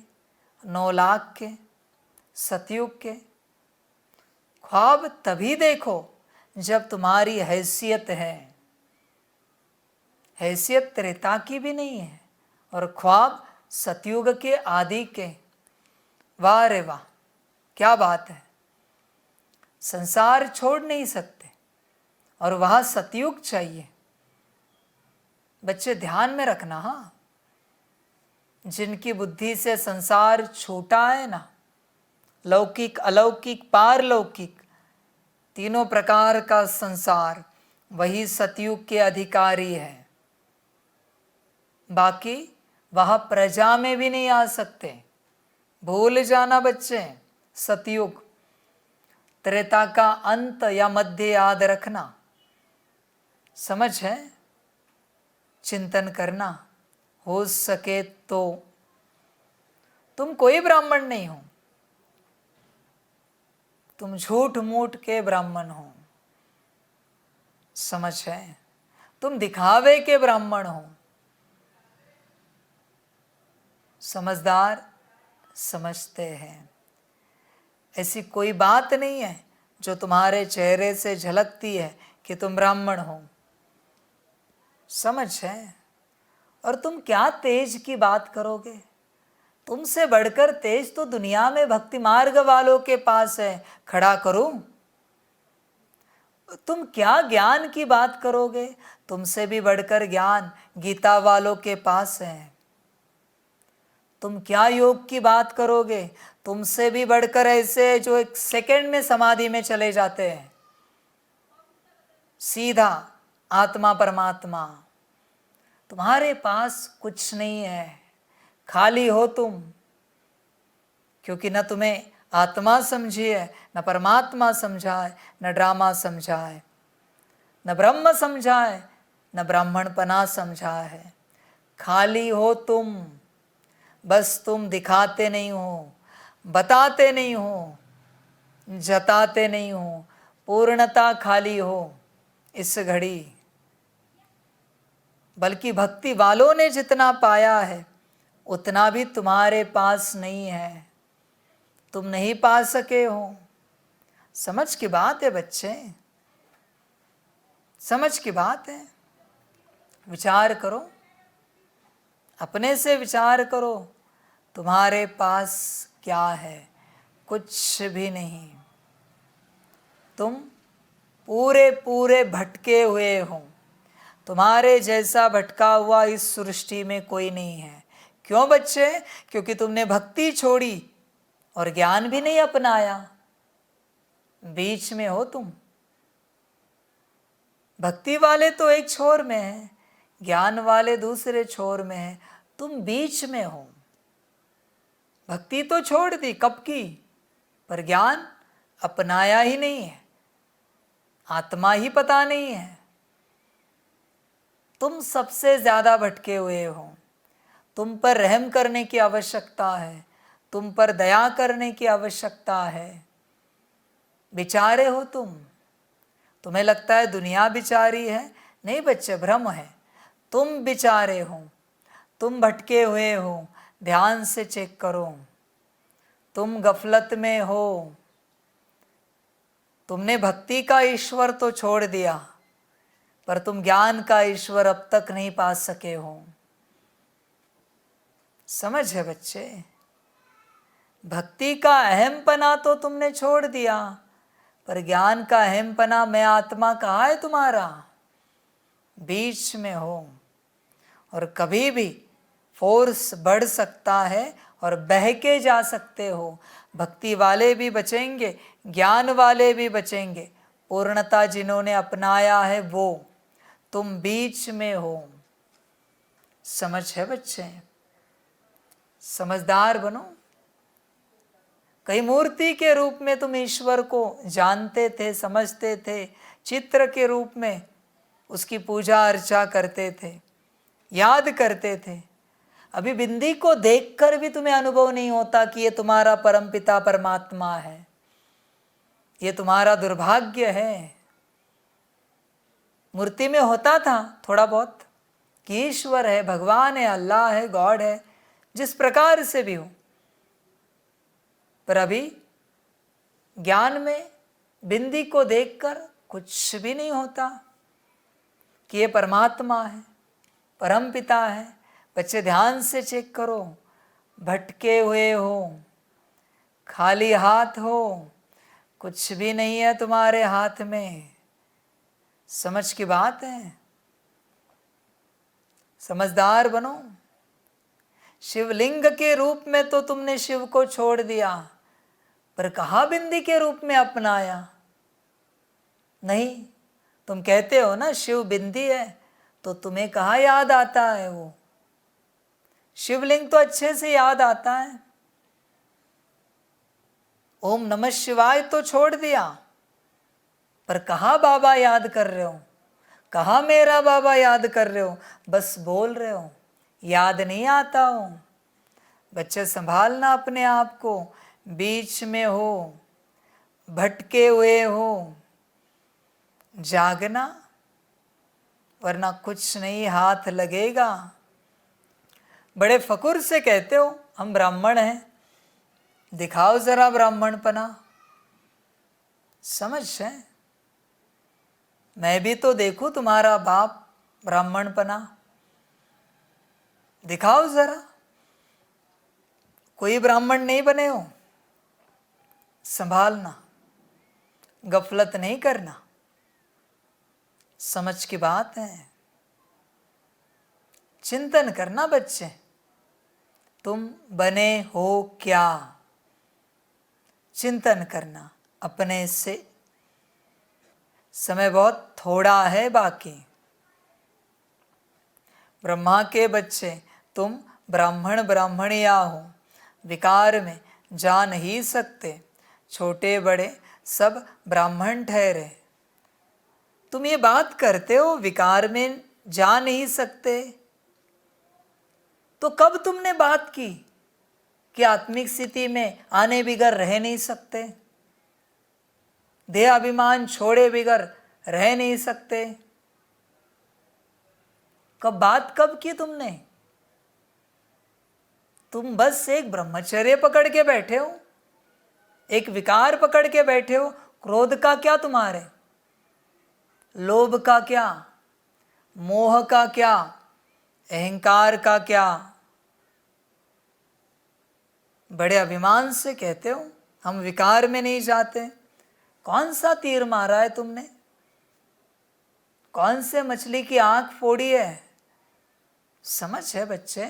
9 लाख के, सतयुग के। ख्वाब तभी देखो जब तुम्हारी हैसियत है। हैसियत त्रेता की भी नहीं है और ख्वाब सतयुग के आदि के। वाह रे वाह, क्या बात है। संसार छोड़ नहीं सकते और वहाँ सतयुग चाहिए। बच्चे ध्यान में रखना, हाँ, जिनकी बुद्धि से संसार छोटा है ना, लौकिक, अलौकिक, पारलौकिक, तीनों प्रकार का संसार, वही सतयुग के अधिकारी है। बाकी वह प्रजा में भी नहीं आ सकते। भूल जाना बच्चे, सतयुग, त्रेता का अंत या मध्य याद रखना। समझ है? चिंतन करना, हो सके तो। तुम कोई ब्राह्मण नहीं हो, तुम झूठ मूठ के ब्राह्मण हो। समझ है? तुम दिखावे के ब्राह्मण हो। समझदार समझते हैं, ऐसी कोई बात नहीं है जो तुम्हारे चेहरे से झलकती है कि तुम ब्राह्मण हो। समझ है? और तुम क्या तेज की बात करोगे? तुमसे बढ़कर तेज तो दुनिया में भक्ति मार्ग वालों के पास है। खड़ा करूं? तुम क्या ज्ञान की बात करोगे? तुमसे भी बढ़कर ज्ञान गीता वालों के पास है। तुम क्या योग की बात करोगे? तुमसे भी बढ़कर ऐसे जो 1 सेकंड में समाधि में चले जाते हैं, सीधा आत्मा परमात्मा। तुम्हारे पास कुछ नहीं है, खाली हो तुम, क्योंकि न तुम्हें आत्मा समझी है, न परमात्मा समझा है, न ड्रामा समझा है, न ब्रह्म समझा है, न ब्राह्मणपना समझा है। खाली हो तुम, बस तुम दिखाते नहीं हो, बताते नहीं हो, जताते नहीं हो। पूर्णता खाली हो इस घड़ी। बल्कि भक्ति वालों ने जितना पाया है उतना भी तुम्हारे पास नहीं है, तुम नहीं पा सके हो। समझ की बात है बच्चे, समझ की बात है। विचार करो, अपने से विचार करो, तुम्हारे पास क्या है? कुछ भी नहीं। तुम पूरे पूरे भटके हुए हो। तुम्हारे जैसा भटका हुआ इस सृष्टि में कोई नहीं है। क्यों बच्चे? क्योंकि तुमने भक्ति छोड़ी और ज्ञान भी नहीं अपनाया। बीच में हो तुम। भक्ति वाले तो एक छोर में हैं, ज्ञान वाले दूसरे छोर में हैं, तुम बीच में हो। भक्ति तो छोड़ दी कब की, पर ज्ञान अपनाया ही नहीं है, आत्मा ही पता नहीं है। तुम सबसे ज्यादा भटके हुए हो। तुम पर रहम करने की आवश्यकता है, तुम पर दया करने की आवश्यकता है। बेचारे हो तुम। तुम्हें लगता है दुनिया बेचारी है, नहीं बच्चे, भ्रम है। तुम बेचारे हो, तुम भटके हुए हो। ध्यान से चेक करो, तुम गफलत में हो। तुमने भक्ति का ईश्वर तो छोड़ दिया, पर तुम ज्ञान का ईश्वर अब तक नहीं पा सके हो। समझ है बच्चे? भक्ति का अहमपना तो तुमने छोड़ दिया, पर ज्ञान का अहमपना, मैं आत्मा कहाँ है तुम्हारा? बीच में हो। और कभी भी फोर्स बढ़ सकता है और बह के जा सकते हो। भक्ति वाले भी बचेंगे, ज्ञान वाले भी बचेंगे। पूर्णता जिन्होंने अपनाया है वो, तुम बीच में हो। समझ है बच्चे? समझदार बनो। कई मूर्ति के रूप में तुम ईश्वर को जानते थे, समझते थे, चित्र के रूप में उसकी पूजा अर्चा करते थे, याद करते थे। अभी बिंदी को देखकर भी तुम्हें अनुभव नहीं होता कि ये तुम्हारा परमपिता परमात्मा है। ये तुम्हारा दुर्भाग्य है। मूर्ति में होता था थोड़ा बहुत कि ईश्वर है, भगवान है, अल्लाह है, गॉड है, जिस प्रकार से भी हो। पर अभी ज्ञान में बिंदी को देखकर कुछ भी नहीं होता कि ये परमात्मा है, परमपिता है। बच्चे ध्यान से चेक करो, भटके हुए हो, खाली हाथ हो, कुछ भी नहीं है तुम्हारे हाथ में। समझ की बात है? समझदार बनो। शिवलिंग के रूप में तो तुमने शिव को छोड़ दिया, पर कहाँ बिंदी के रूप में अपनाया? नहीं, तुम कहते हो ना शिव बिंदी है, तो तुम्हें कहाँ याद आता है वो? शिवलिंग तो अच्छे से याद आता है। ओम नमः शिवाय तो छोड़ दिया, पर कहाँ बाबा याद कर रहे हो? कहाँ मेरा बाबा याद कर रहे हो? बस बोल रहे हो, याद नहीं आता हो। बच्चे संभालना अपने आप को। बीच में हो, भटके हुए हो, जागना, वरना कुछ नहीं हाथ लगेगा। बड़े फकुर से कहते हो हम ब्राह्मण हैं, दिखाओ जरा ब्राह्मणपना। समझ है? मैं भी तो देखूं तुम्हारा बाप ब्राह्मणपना, दिखाओ जरा। कोई ब्राह्मण नहीं बने हो। संभालना, गफलत नहीं करना। समझ की बात है। चिंतन करना बच्चे, तुम बने हो क्या? चिंतन करना अपने से। समय बहुत थोड़ा है बाकी। ब्रह्मा के बच्चे तुम ब्राह्मण ब्राह्मणिया हो, विकार में जा नहीं सकते। छोटे बड़े सब ब्राह्मण ठहरे। तुम ये बात करते हो विकार में जा नहीं सकते, तो कब तुमने बात की कि आत्मिक स्थिति में आने बिगर रह नहीं सकते, देह अभिमान छोड़े बिगर रह नहीं सकते? कब की तुमने? तुम बस एक ब्रह्मचर्य पकड़ के बैठे हो, एक विकार पकड़ के बैठे हो। क्रोध का क्या तुम्हारे? लोभ का क्या? मोह का क्या? अहंकार का क्या? बड़े अभिमान से कहते हो हम विकार में नहीं जाते। कौन सा तीर मारा है तुमने? कौन से मछली की आंख फोड़ी है? समझ है बच्चे?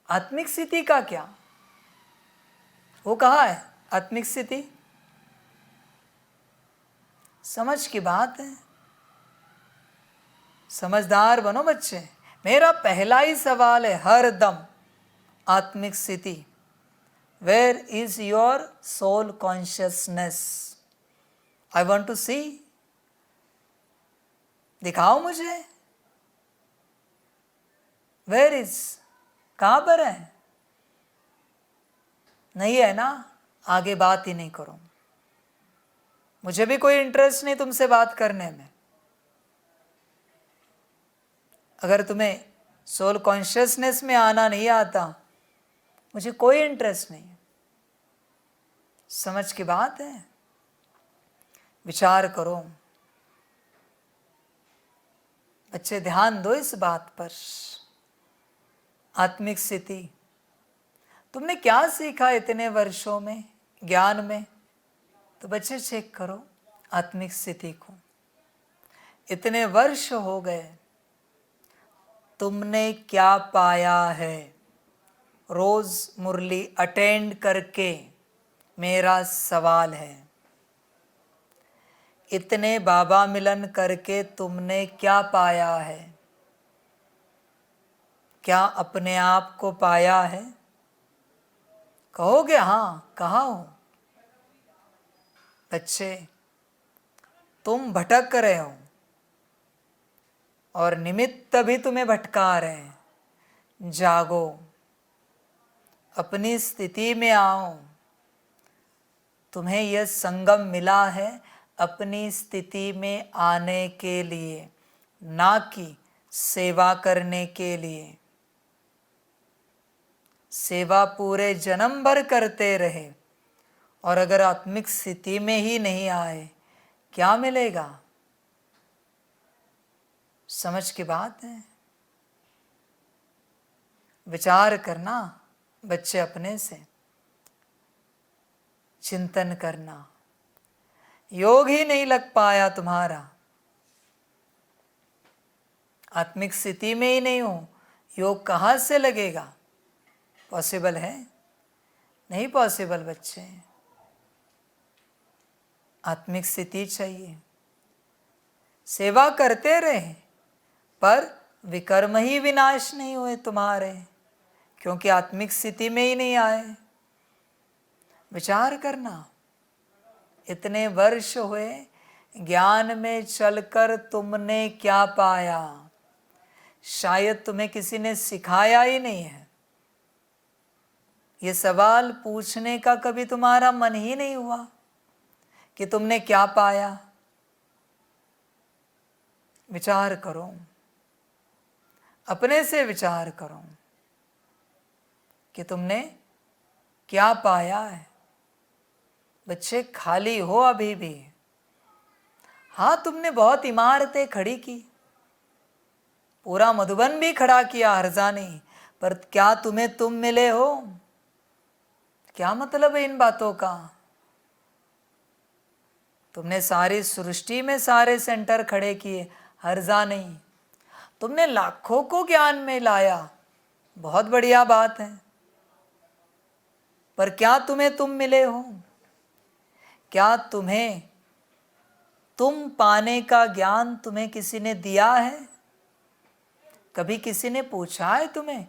आत्मिक स्थिति का क्या? वो कहाँ है आत्मिक स्थिति? समझ की बात है। समझदार बनो बच्चे। मेरा पहला ही सवाल है हर दम, आत्मिक स्थिति। Where is your soul consciousness? I want to see. दिखाओ मुझे। Where is? कहाँ पर है? नहीं है ना? आगे बात ही नहीं करो। मुझे भी कोई इंटरेस्ट नहीं तुमसे बात करने में। अगर तुम्हें सोल कॉन्शियसनेस में आना नहीं आता, मुझे कोई इंटरेस्ट नहीं है। समझ की बात है? विचार करो। बच्चे ध्यान दो इस बात पर। आत्मिक स्थिति, तुमने क्या सीखा इतने वर्षों में ज्ञान में? तो बच्चे चेक करो आत्मिक स्थिति को। इतने वर्ष हो गए, तुमने क्या पाया है? रोज मुरली अटेंड करके मेरा सवाल है, इतने बाबा मिलन करके तुमने क्या पाया है? क्या अपने आप को पाया है? कहोगे हाँ, कहाँ हो? बच्चे, तुम भटक रहे हो और निमित्त भी तुम्हें भटका रहे हैं। जागो, अपनी स्थिति में आओ। तुम्हें यह संगम मिला है अपनी स्थिति में आने के लिए, ना कि सेवा करने के लिए। सेवा पूरे जन्म भर करते रहे और अगर आत्मिक स्थिति में ही नहीं आए, क्या मिलेगा? समझ की बात है। विचार करना बच्चे, अपने से चिंतन करना। योग ही नहीं लग पाया तुम्हारा, आत्मिक स्थिति में ही नहीं हो, योग कहाँ से लगेगा? पॉसिबल है? नहीं पॉसिबल बच्चे। आत्मिक स्थिति चाहिए। सेवा करते रहे पर विकर्म ही विनाश नहीं हुए तुम्हारे, क्योंकि आत्मिक स्थिति में ही नहीं आए। विचार करना, इतने वर्ष हुए ज्ञान में चलकर तुमने क्या पाया? शायद तुम्हें किसी ने सिखाया ही नहीं है। ये सवाल पूछने का कभी तुम्हारा मन ही नहीं हुआ कि तुमने क्या पाया। विचार करो, अपने से विचार करो कि तुमने क्या पाया है। बच्चे, खाली हो अभी भी। हाँ, तुमने बहुत इमारतें खड़ी की, पूरा मधुबन भी खड़ा किया, हर्जा नहीं, पर क्या तुम्हें तुम मिले हो? क्या मतलब है इन बातों का? तुमने सारी सृष्टि में सारे सेंटर खड़े किए, हर्जा नहीं। तुमने लाखों को ज्ञान में लाया, बहुत बढ़िया बात है, पर क्या तुम्हें तुम मिले हो? क्या तुम्हें तुम पाने का ज्ञान तुम्हें किसी ने दिया है? कभी किसी ने पूछा है तुम्हें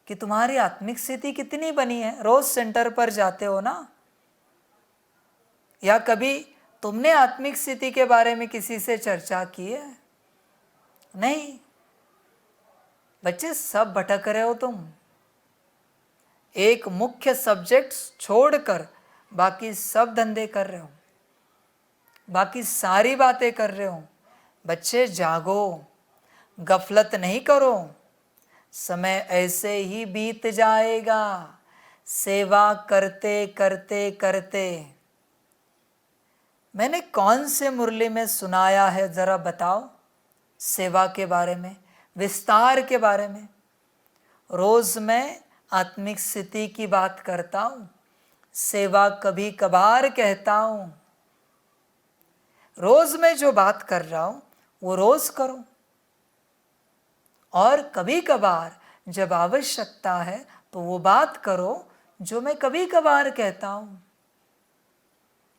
कि तुम्हारी आत्मिक स्थिति कितनी बनी है? रोज सेंटर पर जाते हो ना? या कभी तुमने आत्मिक स्थिति के बारे में किसी से चर्चा की है? नहीं। बच्चे, सब भटक रहे हो तुम। एक मुख्य सब्जेक्ट छोड़कर बाकी सब धंधे कर रहे हो, बाकी सारी बातें कर रहे हो। बच्चे जागो, गफलत नहीं करो, समय ऐसे ही बीत जाएगा सेवा करते करते करते। मैंने कौन से मुरली में सुनाया है, जरा बताओ सेवा के बारे में, विस्तार के बारे में। रोज मैं आत्मिक स्थिति की बात करता हूँ, सेवा कभी कभार कहता हूँ। रोज मैं जो बात कर रहा हूँ वो रोज करो, और कभी कभार जब आवश्यकता है तो वो बात करो जो मैं कभी कभार कहता हूँ।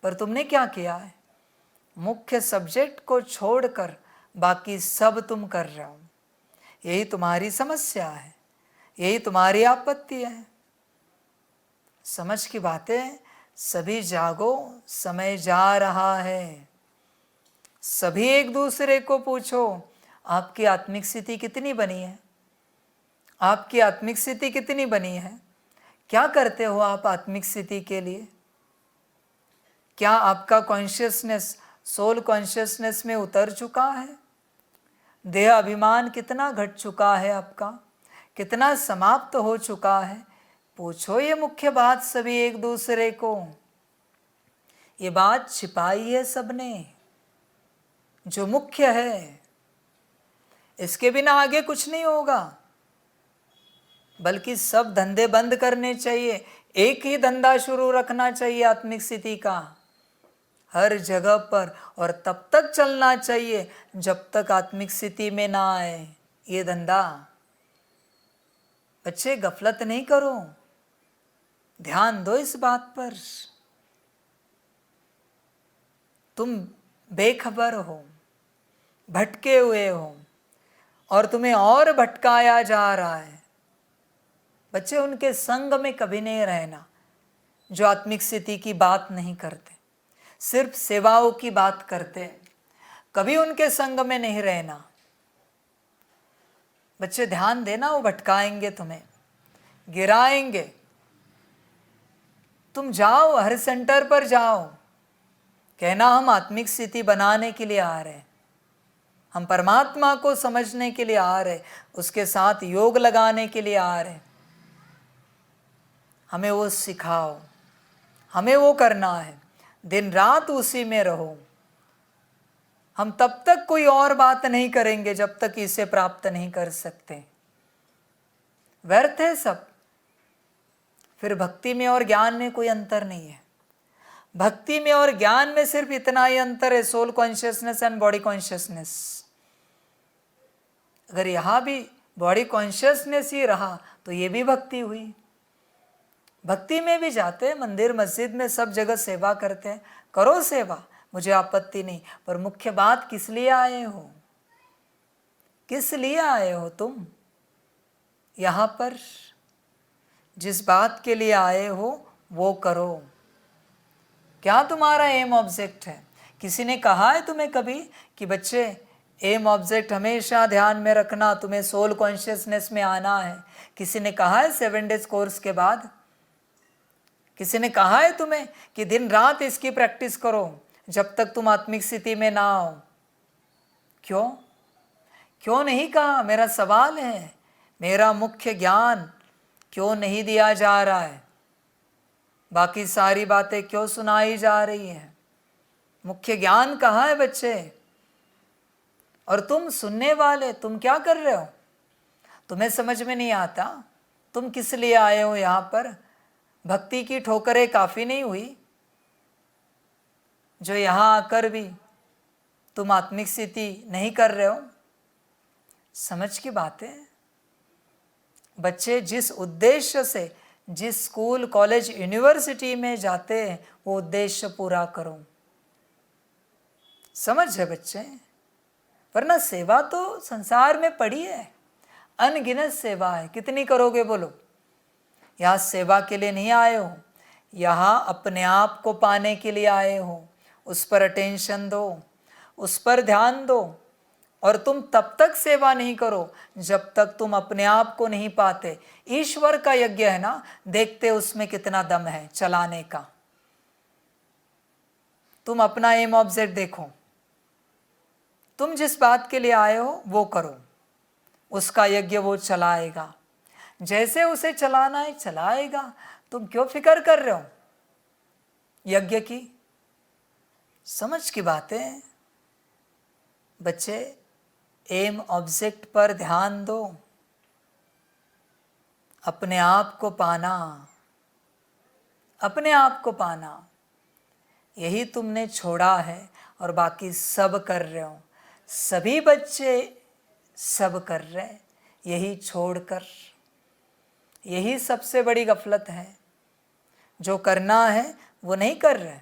पर तुमने क्या किया है? मुख्य सब्जेक्ट को छोड़कर बाकी सब तुम कर रहे हो। यही तुम्हारी समस्या है, यही तुम्हारी आपत्ति है। समझ की बातें। सभी जागो, समय जा रहा है। सभी एक दूसरे को पूछो, आपकी आत्मिक स्थिति कितनी बनी है? आपकी आत्मिक स्थिति कितनी बनी है? क्या करते हो आप आत्मिक स्थिति के लिए? क्या आपका कॉन्शियसनेस सोल कॉन्शियसनेस में उतर चुका है? देह अभिमान कितना घट चुका है आपका? कितना समाप्त हो चुका है? पूछो ये मुख्य बात सभी एक दूसरे को। ये बात छिपाई है सबने, जो मुख्य है। इसके बिना आगे कुछ नहीं होगा, बल्कि सब धंधे बंद करने चाहिए। एक ही धंधा शुरू रखना चाहिए आत्मिक स्थिति का, हर जगह पर, और तब तक चलना चाहिए जब तक आत्मिक स्थिति में ना आए ये धंधा। बच्चे गफलत नहीं करो, ध्यान दो इस बात पर। तुम बेखबर हो, भटके हुए हो, और तुम्हें और भटकाया जा रहा है। बच्चे उनके संग में कभी नहीं रहना जो आत्मिक स्थिति की बात नहीं करते, सिर्फ सेवाओं की बात करते हैं। कभी उनके संग में नहीं रहना। बच्चे ध्यान देना, वो भटकाएंगे तुम्हें, गिराएंगे। तुम जाओ, हर सेंटर पर जाओ, कहना हम आत्मिक स्थिति बनाने के लिए आ रहे हैं, हम परमात्मा को समझने के लिए आ रहे, उसके साथ योग लगाने के लिए आ रहे। हमें वो सिखाओ, हमें वो करना है, दिन रात उसी में रहो। हम तब तक कोई और बात नहीं करेंगे जब तक इसे प्राप्त नहीं कर सकते। व्यर्थ है सब। फिर भक्ति में और ज्ञान में कोई अंतर नहीं है। भक्ति में और ज्ञान में सिर्फ इतना ही अंतर है, soul consciousness and body consciousness. अगर यहाँ भी बॉडी कॉन्शियसनेस ही रहा तो ये भी भक्ति हुई। भक्ति में भी जाते हैं, मंदिर मस्जिद में सब जगह सेवा करते हैं, करो सेवा, मुझे आपत्ति नहीं। पर मुख्य बात, किस लिए आए हो? किस लिए आए हो तुम यहाँ पर? जिस बात के लिए आए हो वो करो। क्या तुम्हारा एम ऑब्जेक्ट है? किसी ने कहा है तुम्हें कभी कि बच्चे एम ऑब्जेक्ट हमेशा ध्यान में रखना, तुम्हें सोल कॉन्शियसनेस में आना है? किसी ने कहा है 7 डेज कोर्स के बाद? किसी ने कहा है तुम्हें कि दिन रात इसकी प्रैक्टिस करो जब तक तुम आत्मिक स्थिति में ना आओ? क्यों? क्यों नहीं कहा? मेरा सवाल है। मेरा मुख्य ज्ञान क्यों नहीं दिया जा रहा है? बाकी सारी बातें क्यों सुनाई जा रही हैं? मुख्य ज्ञान कहाँ है बच्चे? और तुम सुनने वाले, तुम क्या कर रहे हो? तुम्हें समझ में नहीं आता तुम किस लिए आए हो यहाँ पर? भक्ति की ठोकरें काफ़ी नहीं हुई जो यहाँ आकर भी तुम आत्मिक स्थिति नहीं कर रहे हो? समझ की बात है। बच्चे जिस उद्देश्य से जिस स्कूल कॉलेज यूनिवर्सिटी में जाते हैं वो उद्देश्य पूरा करो। समझ है बच्चे? वरना सेवा तो संसार में पड़ी है, अनगिनत सेवा है। कितनी करोगे बोलो? यहाँ सेवा के लिए नहीं आए हो, यहाँ अपने आप को पाने के लिए आए हो। उस पर अटेंशन दो, उस पर ध्यान दो। और तुम तब तक सेवा नहीं करो जब तक तुम अपने आप को नहीं पाते। ईश्वर का यज्ञ है ना, देखते उसमें कितना दम है चलाने का। तुम अपना एम ऑब्जेक्ट देखो, तुम जिस बात के लिए आए हो वो करो, उसका यज्ञ वो चलाएगा। जैसे उसे चलाना है चलाएगा। तुम क्यों फिक्र कर रहे हो यज्ञ की? समझ की बात है बच्चे। एम ऑब्जेक्ट पर ध्यान दो, अपने आप को पाना, अपने आप को पाना। यही तुमने छोड़ा है और बाकी सब कर रहे हो। सभी बच्चे सब कर रहे, यही छोड़कर। यही सबसे बड़ी गफलत है। जो करना है वो नहीं कर रहे।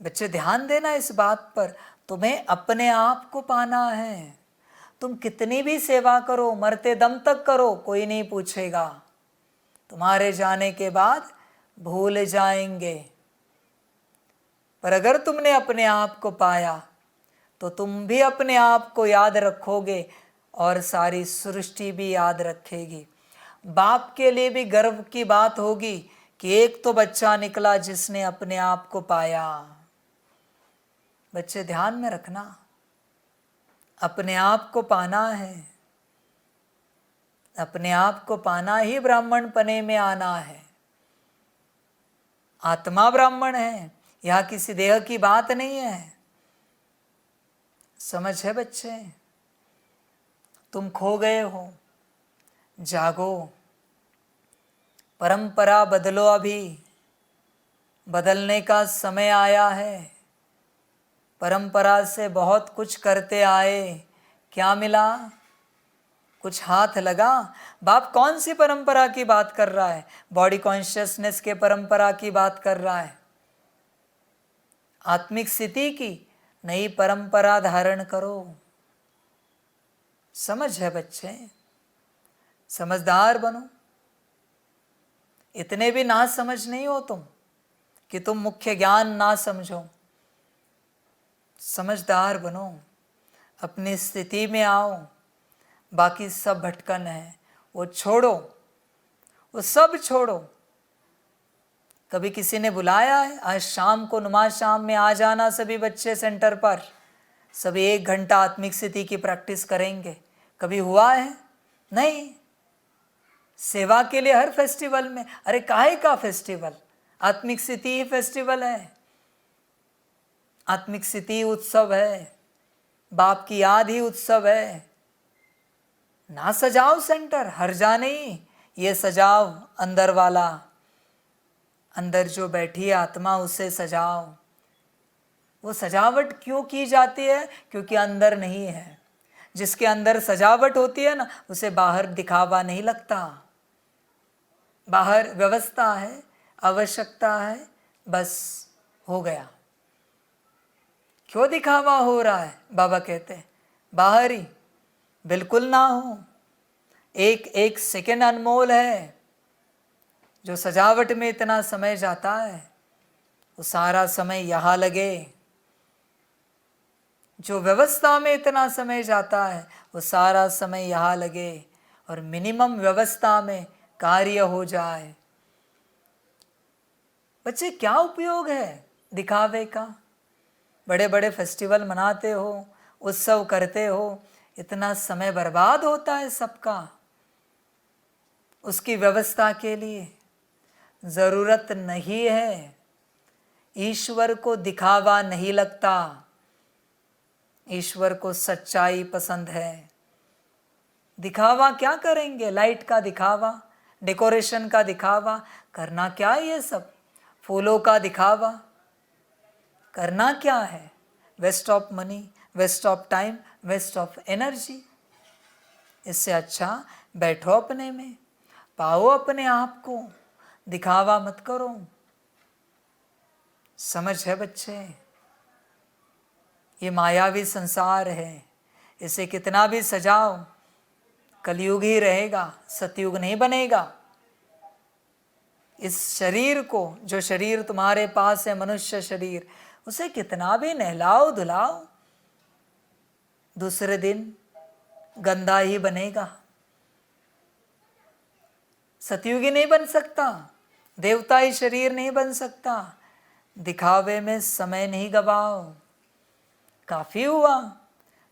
बच्चे ध्यान देना इस बात पर, तुम्हें अपने आप को पाना है। तुम कितनी भी सेवा करो, मरते दम तक करो, कोई नहीं पूछेगा। तुम्हारे जाने के बाद भूल जाएंगे। पर अगर तुमने अपने आप को पाया तो तुम भी अपने आप को याद रखोगे और सारी सृष्टि भी याद रखेगी। बाप के लिए भी गर्व की बात होगी कि एक तो बच्चा निकला जिसने अपने आप को पाया। बच्चे ध्यान में रखना, अपने आप को पाना है। अपने आप को पाना ही ब्राह्मण पने में आना है। आत्मा ब्राह्मण है, यहाँ किसी देह की बात नहीं है। समझ है बच्चे? तुम खो गए हो, जागो। परंपरा बदलो, अभी बदलने का समय आया है। परंपरा से बहुत कुछ करते आए, क्या मिला? कुछ हाथ लगा? बाप कौन सी परंपरा की बात कर रहा है? बॉडी कॉन्शियसनेस के परंपरा की बात कर रहा है। आत्मिक स्थिति की नई परंपरा धारण करो। समझ है बच्चे? समझदार बनो। इतने भी ना समझ नहीं हो तुम कि तुम मुख्य ज्ञान ना समझो। समझदार बनो, अपनी स्थिति में आओ। बाकी सब भटकन है, वो छोड़ो, वो सब छोड़ो। कभी किसी ने बुलाया है? आज शाम को नमाज शाम में आ जाना सभी बच्चे सेंटर पर। सभी 1 घंटा आत्मिक स्थिति की प्रैक्टिस करेंगे। कभी हुआ है? नहीं। सेवा के लिए हर फेस्टिवल में, अरे काहे का फेस्टिवल? आत्मिक स्थिति ही फेस्टिवल है, आत्मिक स्थिति उत्सव है, बाप की याद ही उत्सव है। ना सजाओ सेंटर, हर जा नहीं, ये सजाओ अंदर वाला, अंदर जो बैठी है आत्मा उसे सजाओ। वो सजावट क्यों की जाती है? क्योंकि अंदर नहीं है। जिसके अंदर सजावट होती है ना, उसे बाहर दिखावा नहीं लगता। बाहर व्यवस्था है, आवश्यकता है, बस हो गया। क्यों दिखावा हो रहा है? बाबा कहते हैं बाहर ही बिल्कुल ना हो। एक एक सेकंड अनमोल है। जो सजावट में इतना समय जाता है वो सारा समय यहाँ लगे। जो व्यवस्था में इतना समय जाता है वो सारा समय यहाँ लगे और मिनिमम व्यवस्था में कार्य हो जाए। बच्चे क्या उपयोग है दिखावे का? बड़े बड़े फेस्टिवल मनाते हो, उत्सव करते हो, इतना समय बर्बाद होता है सबका उसकी व्यवस्था के लिए। ज़रूरत नहीं है। ईश्वर को दिखावा नहीं लगता, ईश्वर को सच्चाई पसंद है। दिखावा क्या करेंगे? लाइट का दिखावा, डेकोरेशन का दिखावा, करना क्या है? ये सब फूलों का दिखावा करना क्या है? Waste of money, waste of time, waste of energy. इससे अच्छा बैठो अपने में, पाओ अपने आप को, दिखावा मत करो। समझ है बच्चे? ये मायावी संसार है, इसे कितना भी सजाओ कलयुग ही रहेगा, सतयुग नहीं बनेगा। इस शरीर को, जो शरीर तुम्हारे पास है मनुष्य शरीर, उसे कितना भी नहलाओ धुलाओ, दूसरे दिन गंदा ही बनेगा। सतयुगी नहीं बन सकता, देवताई शरीर नहीं बन सकता। दिखावे में समय नहीं गवाओ। काफी हुआ,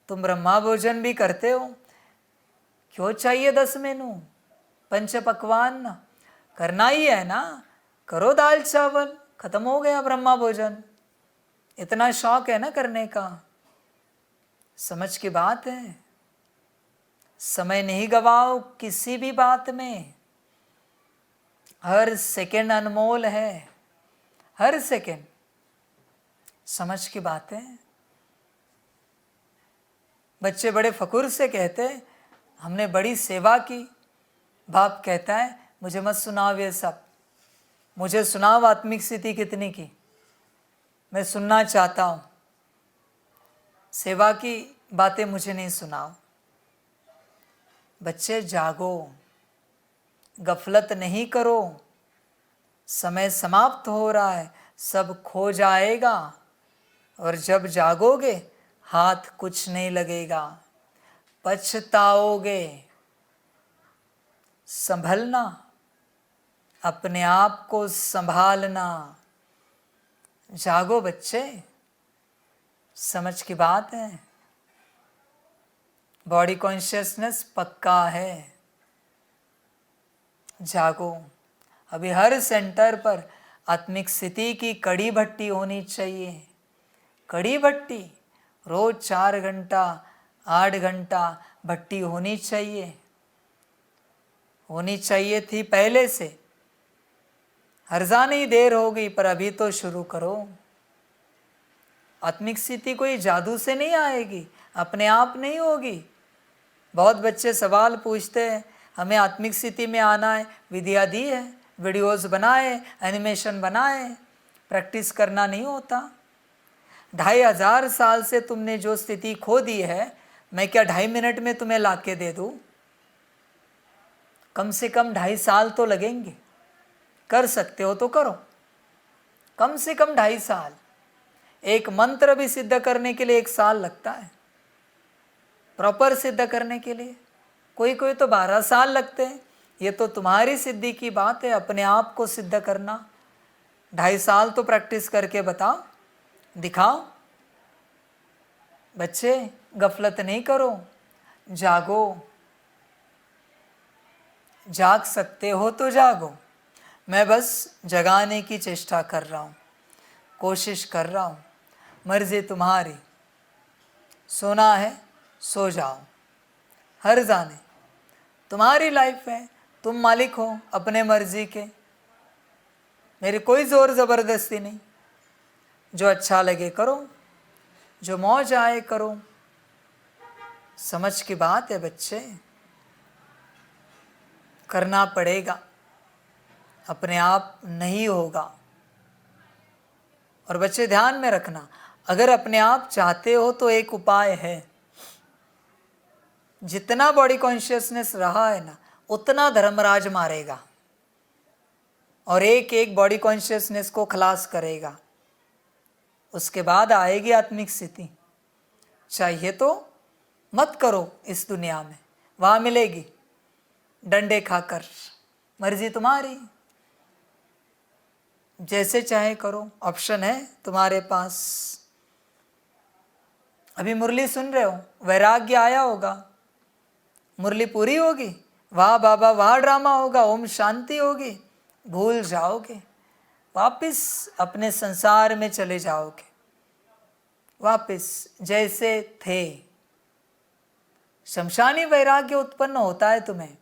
तुम ब्रह्मा भोजन भी करते हो, क्यों चाहिए 10 मेनू? पंच पकवान करना ही है ना, करो दाल चावल, खत्म हो गया ब्रह्मा भोजन। इतना शौक है ना करने का। समझ की बात है। समय नहीं गवाओ किसी भी बात में। हर सेकंड अनमोल है, हर सेकंड। समझ की बात है। बच्चे बड़े फकुर से कहते हमने बड़ी सेवा की। बाप कहता है मुझे मत सुनाओ ये सब, मुझे सुनाओ आत्मिक स्थिति कितनी की, मैं सुनना चाहता हूँ। सेवा की बातें मुझे नहीं सुनाओ। बच्चे जागो, गफलत नहीं करो। समय समाप्त हो रहा है, सब खो जाएगा और जब जागोगे हाथ कुछ नहीं लगेगा, पछताओगे। संभलना, अपने आप को संभालना। जागो बच्चे, समझ की बात है। बॉडी कॉन्शियसनेस पक्का है। जागो। अभी हर सेंटर पर आत्मिक स्थिति की कड़ी भट्टी होनी चाहिए। कड़ी भट्टी रोज 4 घंटा 8 घंटा भट्टी होनी चाहिए, होनी चाहिए थी पहले से। हर्जा नहीं, देर हो गई, पर अभी तो शुरू करो। आत्मिक स्थिति कोई जादू से नहीं आएगी, अपने आप नहीं होगी। बहुत बच्चे सवाल पूछते हैं, हमें आत्मिक स्थिति में आना है, विधियाँ दी है, वीडियोस बनाए, एनिमेशन बनाए, प्रैक्टिस करना नहीं होता। 2500 साल से तुमने जो स्थिति खो दी है, मैं क्या 2.5 मिनट में तुम्हें लाके दे दूँ? कम से कम 2.5 साल तो लगेंगे। कर सकते हो तो करो, कम से कम 2.5 साल। एक मंत्र भी सिद्ध करने के लिए 1 साल लगता है, प्रॉपर सिद्ध करने के लिए। कोई कोई तो 12 साल लगते हैं। ये तो तुम्हारी सिद्धि की बात है, अपने आप को सिद्ध करना। 2.5 साल तो प्रैक्टिस करके बताओ, दिखाओ। बच्चे गफलत नहीं करो, जागो। जाग सकते हो तो जागो। मैं बस जगाने की चेष्टा कर रहा हूँ, कोशिश कर रहा हूँ। मर्जी तुम्हारी, सोना है सो जाओ, हर जाने तुम्हारी लाइफ है, तुम मालिक हो अपने मर्जी के। मेरी कोई ज़ोर ज़बरदस्ती नहीं। जो अच्छा लगे करो, जो मौज आए करो। समझ की बात है बच्चे, करना पड़ेगा, अपने आप नहीं होगा। और बच्चे ध्यान में रखना, अगर अपने आप चाहते हो तो एक उपाय है। जितना बॉडी कॉन्शियसनेस रहा है ना, उतना धर्मराज मारेगा और एक एक बॉडी कॉन्शियसनेस को खलास करेगा। उसके बाद आएगी आत्मिक स्थिति। चाहिए तो मत करो इस दुनिया में, वहाँ मिलेगी डंडे खाकर। मर्जी तुम्हारी, जैसे चाहे करो, ऑप्शन है तुम्हारे पास। अभी मुरली सुन रहे हो, वैराग्य आया होगा, मुरली पूरी होगी, वाह बाबा वाह ड्रामा होगा, ओम शांति होगी, भूल जाओगे, वापिस अपने संसार में चले जाओगे, वापिस जैसे थे। शमशानी वैराग्य उत्पन्न होता है तुम्हें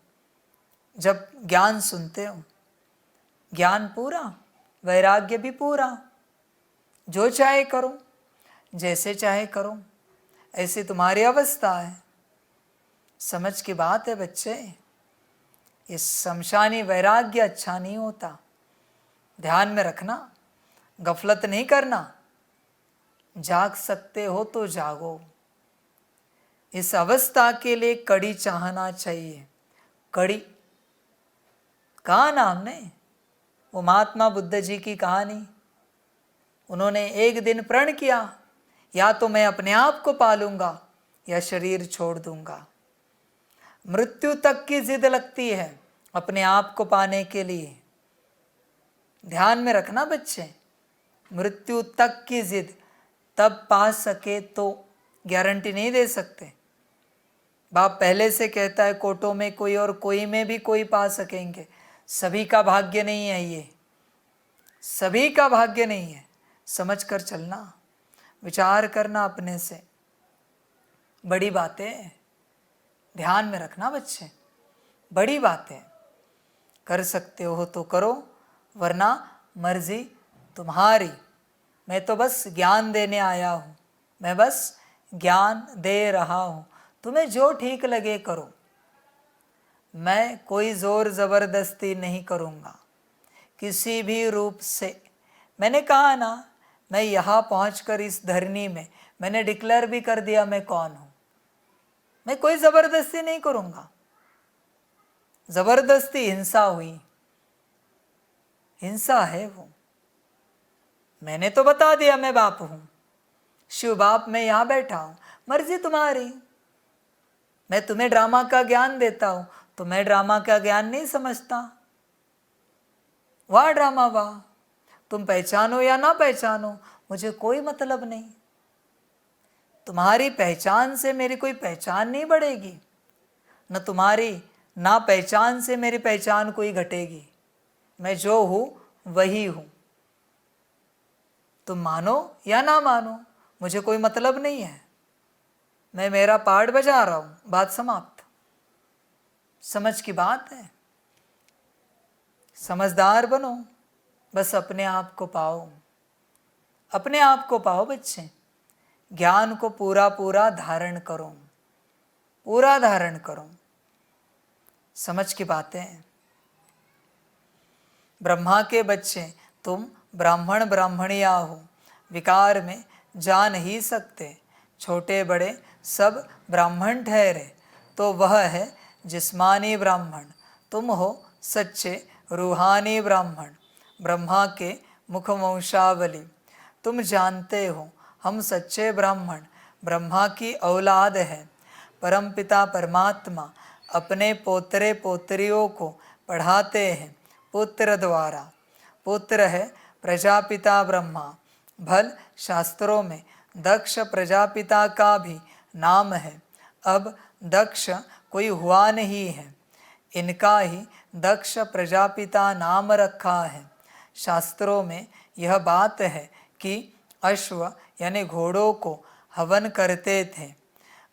जब ज्ञान सुनते हो। ज्ञान पूरा, वैराग्य भी पूरा। जो चाहे करो, जैसे चाहे करो, ऐसी तुम्हारी अवस्था है। समझ की बात है बच्चे, इस शमशानी वैराग्य अच्छा नहीं होता। ध्यान में रखना, गफलत नहीं करना। जाग सकते हो तो जागो। इस अवस्था के लिए कड़ी चाहना चाहिए। कड़ी कहा ना हमने, वो महात्मा बुद्ध जी की कहानी। उन्होंने एक दिन प्रण किया, या तो मैं अपने आप को पालूंगा या शरीर छोड़ दूंगा। मृत्यु तक की जिद लगती है अपने आप को पाने के लिए। ध्यान में रखना बच्चे, मृत्यु तक की जिद, तब पा सके तो गारंटी नहीं दे सकते। बाप पहले से कहता है कोटों में कोई और कोई में भी कोई पा सकेंगे। सभी का भाग्य नहीं है, ये सभी का भाग्य नहीं है। समझ कर चलना, विचार करना अपने से। बड़ी बातें ध्यान में रखना बच्चे, बड़ी बातें। कर सकते हो तो करो, वरना मर्जी तुम्हारी। मैं तो बस ज्ञान देने आया हूँ, मैं बस ज्ञान दे रहा हूँ। तुम्हें जो ठीक लगे करो, मैं कोई ज़ोर ज़बरदस्ती नहीं करूँगा किसी भी रूप से। मैंने कहा ना, मैं यहाँ पहुँचकर इस धरनी में मैंने डिक्लेयर भी कर दिया मैं कौन हूँ। मैं कोई ज़बरदस्ती नहीं करूँगा। ज़बरदस्ती हिंसा हुई, हिंसा है वो। मैंने तो बता दिया मैं बाप हूँ, शिव बाप, मैं यहाँ बैठा हूँ, मर्जी तुम्हारी। मैं तुम्हें ड्रामा का ज्ञान देता हूँ तो मैं ड्रामा का ज्ञान नहीं समझता। वाह ड्रामा वाह, तुम पहचानो या ना पहचानो, मुझे कोई मतलब नहीं। तुम्हारी पहचान से मेरी कोई पहचान नहीं बढ़ेगी, न तुम्हारी ना पहचान से मेरी पहचान कोई घटेगी। मैं जो हूँ वही हूँ, तुम मानो या ना मानो, मुझे कोई मतलब नहीं है, मैं मेरा पार्ट बजा रहा हूँ, बात समाप्त। समझ की बात है। समझदार बनो, बस अपने आप को पाओ, अपने आप को पाओ बच्चे। ज्ञान को पूरा पूरा धारण करो, पूरा धारण करो। समझ की बातें हैं। ब्रह्मा के बच्चे तुम ब्राह्मण ब्राह्मणिया हो, विकार में जा नहीं सकते। छोटे बड़े सब ब्राह्मण ठहरे तो वह है जिस्मानी ब्राह्मण। तुम हो सच्चे रूहानी ब्राह्मण, ब्रह्मा के मुख वंशावली। तुम जानते हो हम सच्चे ब्राह्मण ब्रह्मा की औलाद हैं। परमपिता परमात्मा अपने पोतरे पोतरियों को पढ़ाते हैं पुत्र द्वारा। पुत्र है प्रजापिता ब्रह्मा। भल शास्त्रों में दक्ष प्रजापिता का भी नाम है। अब दक्ष कोई हुआ नहीं है, इनका ही दक्ष प्रजापिता नाम रखा है। शास्त्रों में यह बात है कि अश्व यानी घोड़ों को हवन करते थे।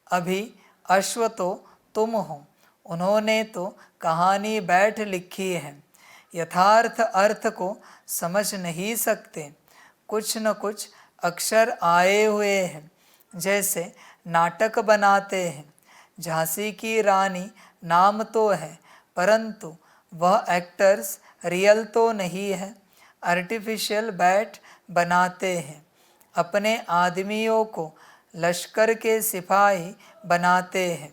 अभी अश्व तो तुम हो, उन्होंने तो कहानी बैठ लिखी है, यथार्थ अर्थ को समझ नहीं सकते। कुछ न कुछ अक्षर आए हुए हैं, जैसे नाटक बनाते हैं। झांसी की रानी नाम तो है, परंतु वह एक्टर्स रियल तो नहीं है, आर्टिफिशियल बैट बनाते हैं। अपने आदमियों को लश्कर के सिपाही बनाते हैं।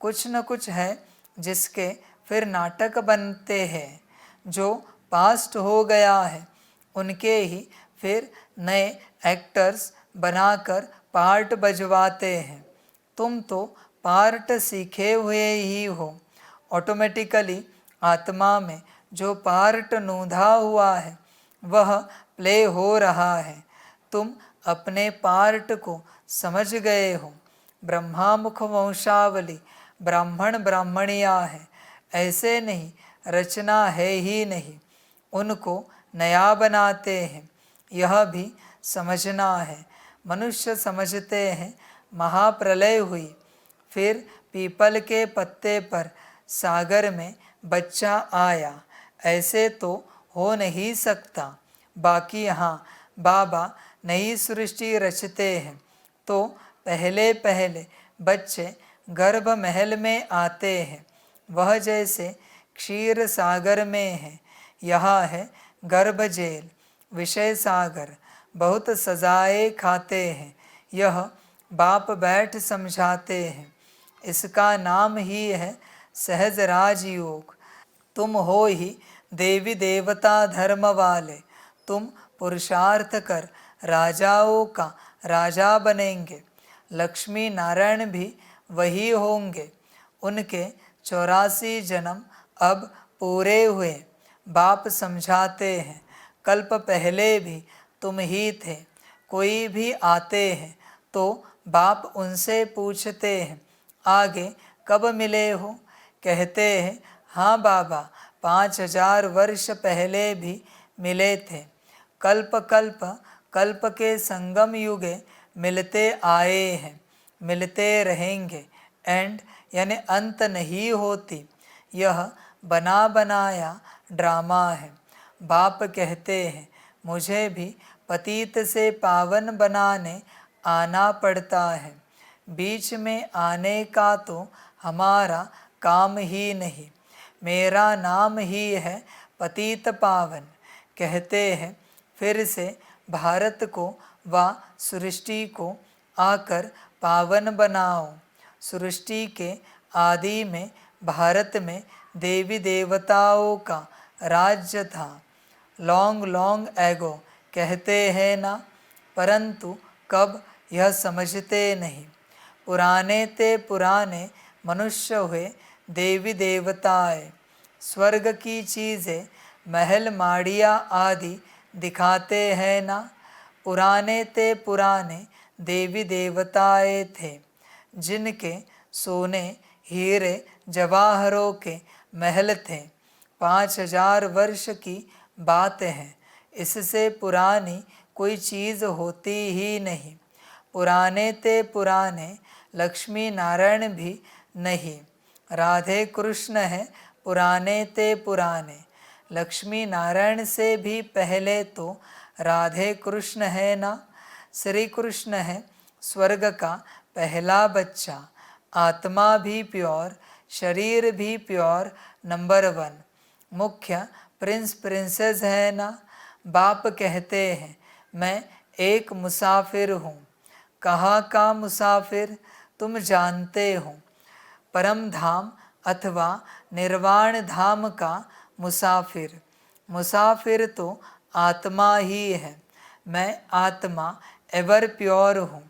कुछ न कुछ है जिसके फिर नाटक बनते हैं। जो पास्ट हो गया है उनके ही फिर नए एक्टर्स बनाकर पार्ट बजवाते हैं। तुम तो पार्ट सीखे हुए ही हो। ऑटोमेटिकली आत्मा में जो पार्ट नूंधा हुआ है वह प्ले हो रहा है। तुम अपने पार्ट को समझ गए हो। ब्रह्मा मुख वंशावली ब्राह्मण ब्राह्मणिया है, ऐसे नहीं, रचना है ही नहीं, उनको नया बनाते हैं। यह भी समझना है। मनुष्य समझते हैं महाप्रलय हुई, फिर पीपल के पत्ते पर सागर में बच्चा आया, ऐसे तो हो नहीं सकता। बाकी हाँ, बाबा नई सृष्टि रचते हैं तो पहले पहले बच्चे गर्भ महल में आते हैं। वह जैसे क्षीर सागर में है, यहाँ है गर्भ जेल, विषय सागर। बहुत सजाए खाते हैं, यह बाप बैठ समझाते हैं। इसका नाम ही है सहज राजयोग। तुम हो ही देवी देवता धर्म वाले। तुम पुरुषार्थ कर राजाओं का राजा बनेंगे। लक्ष्मी नारायण भी वही होंगे। उनके 84 जन्म अब पूरे हुए। बाप समझाते हैं, कल्प पहले भी तुम ही थे। कोई भी आते हैं तो बाप उनसे पूछते हैं, आगे कब मिले हो? कहते हैं, हाँ बाबा, 5000 वर्ष पहले भी मिले थे। कल्प कल्प कल्प के संगम युगे मिलते आए हैं, मिलते रहेंगे। एंड यानी अंत नहीं होती। यह बना बनाया ड्रामा है। बाप कहते हैं, मुझे भी पतित से पावन बनाने आना पड़ता है। बीच में आने का तो हमारा काम ही नहीं। मेरा नाम ही है पतित पावन। कहते हैं, फिर से भारत को व सृष्टि को आकर पावन बनाओ। सृष्टि के आदि में भारत में देवी देवताओं का राज्य था। लॉन्ग लॉन्ग एगो कहते हैं ना, परंतु कब यह समझते नहीं। पुराने ते पुराने मनुष्य हुए देवी देवताएं। स्वर्ग की चीज़ें महल माड़िया आदि दिखाते हैं ना। पुराने ते पुराने देवी देवताएं थे, जिनके सोने हीरे जवाहरों के महल थे। 5000 वर्ष की बात है। इससे पुरानी कोई चीज़ होती ही नहीं। पुराने ते पुराने लक्ष्मी नारायण भी नहीं। राधे कृष्ण है पुराने ते पुराने, लक्ष्मी नारायण से भी पहले तो राधे कृष्ण है ना। श्री कृष्ण है स्वर्ग का पहला बच्चा, आत्मा भी प्योर, शरीर भी प्योर, नंबर 1, मुख्य प्रिंस प्रिंसेस है ना। बाप कहते हैं मैं एक मुसाफिर हूँ। कहाँ का मुसाफिर तुम जानते हो, परम धाम अथवा निर्वाण धाम का मुसाफिर। मुसाफिर तो आत्मा ही है, मैं आत्मा एवर प्योर हूँ।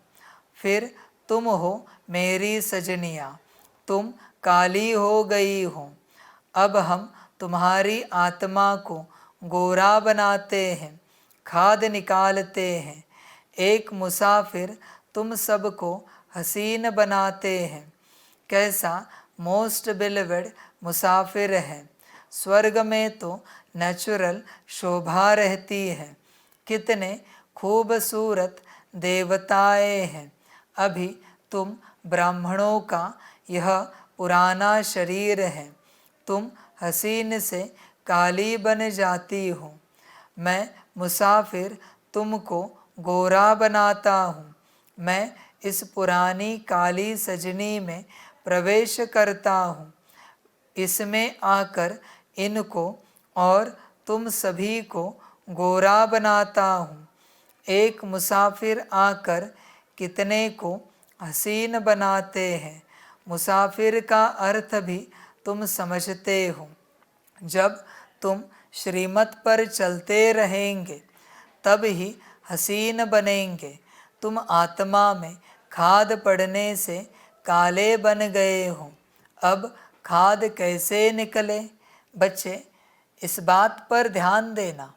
फिर तुम हो मेरी सजनिया, तुम काली हो गई हो। अब हम तुम्हारी आत्मा को गोरा बनाते हैं, खाद निकालते हैं। एक मुसाफिर तुम सबको हसीन बनाते हैं। कैसा मोस्ट बिलीवेड मुसाफिर है। स्वर्ग में तो नेचुरल शोभा रहती है। कितने खूबसूरत देवताएं हैं। अभी तुम ब्राह्मणों का यह पुराना शरीर है। तुम हसीन से काली बन जाती हो। मैं मुसाफिर तुमको गोरा बनाता हूँ। मैं इस पुरानी काली सजनी में प्रवेश करता हूँ। इसमें आकर इनको और तुम सभी को गोरा बनाता हूँ। एक मुसाफिर आकर कितने को हसीन बनाते हैं। मुसाफिर का अर्थ भी तुम समझते हो। जब तुम श्रीमत पर चलते रहेंगे तब ही हसीन बनेंगे। तुम आत्मा में खाद पड़ने से काले बन गए हो। अब खाद कैसे निकले? बच्चे इस बात पर ध्यान देना,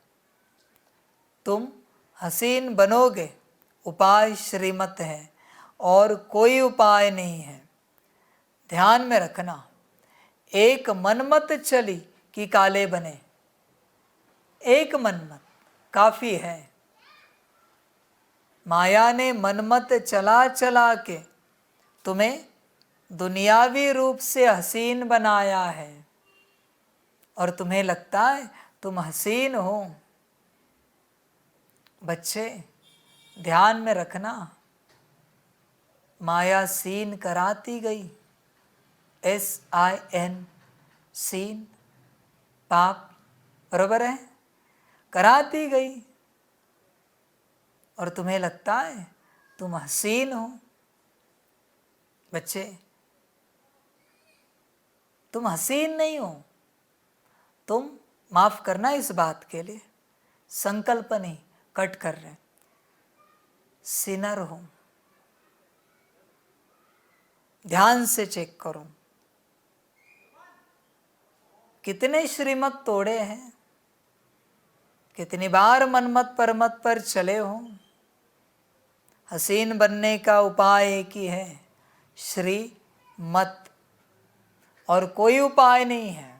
तुम हसीन बनोगे, उपाय श्रीमत है और कोई उपाय नहीं है। ध्यान में रखना, एक मनमत चली कि काले बने, एक मनमत काफ़ी है। माया ने मनमत चला चला के तुम्हें दुनियावी रूप से हसीन बनाया है और तुम्हें लगता है तुम हसीन हो। बच्चे ध्यान में रखना, माया सीन कराती गई, SIN सीन, पाप, बराबर है, कराती गई और तुम्हें लगता है तुम हसीन हो। बच्चे तुम हसीन नहीं हो, तुम माफ करना इस बात के लिए संकल्प नहीं कट कर रहे, सिनर हो। ध्यान से चेक करो, कितने श्रीमत तोड़े हैं, कितनी बार मनमत परमत पर चले हो। हसीन बनने का उपाय एक ही है, श्रीमत, और कोई उपाय नहीं है।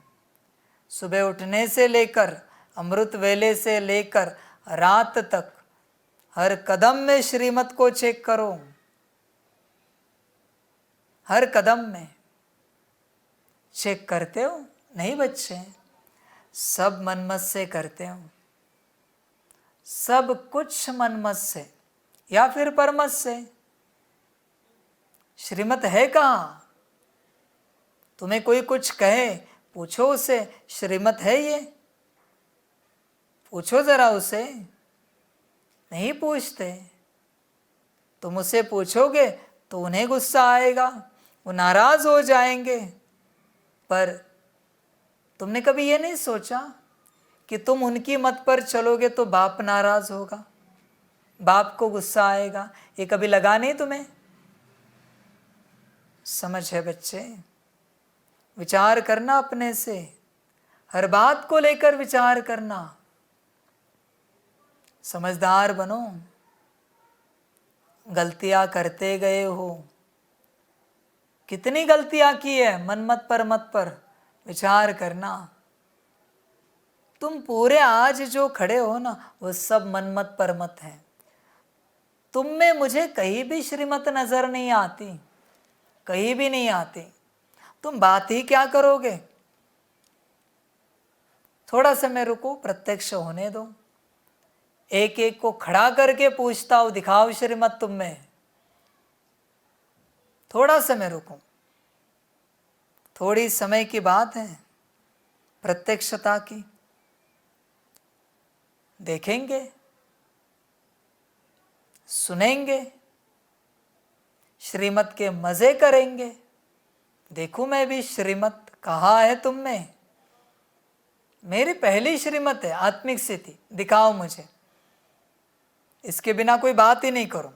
सुबह उठने से लेकर अमृत वेले से लेकर रात तक हर कदम में श्रीमत को चेक करो, हर कदम में चेक करते हो? नहीं बच्चे, सब मनमत से करते हो, सब कुछ मनमत से या फिर परमत से। श्रीमत है कहाँ? तुम्हें कोई कुछ कहे, पूछो उसे, श्रीमत है ये? पूछो जरा उसे, नहीं पूछते। तुम उसे पूछोगे तो उन्हें गुस्सा आएगा, वो नाराज हो जाएंगे। पर तुमने कभी ये नहीं सोचा कि तुम उनकी मत पर चलोगे तो बाप नाराज होगा, बाप को गुस्सा आएगा? ये कभी लगा नहीं तुम्हें? समझ है बच्चे? विचार करना अपने से, हर बात को लेकर विचार करना, समझदार बनो। गलतियां करते गए हो, कितनी गलतियां की है, मनमत परमत पर विचार करना। तुम पूरे आज जो खड़े हो ना, वो सब मनमत परमत हैं। तुम में मुझे कहीं भी श्रीमत नजर नहीं आती, कहीं भी नहीं आती। तुम बात ही क्या करोगे? थोड़ा समय रुको, प्रत्यक्ष होने दो। एक एक को खड़ा करके पूछता हूं, दिखाओ श्रीमत तुम में। थोड़ा समय रुको, थोड़ी समय की बात है प्रत्यक्षता की। देखेंगे, सुनेंगे, श्रीमत के मजे करेंगे। देखूं मैं भी श्रीमत कहाँ है तुम में। मेरी पहली श्रीमत है आत्मिक स्थिति, दिखाओ मुझे। इसके बिना कोई बात ही नहीं करो।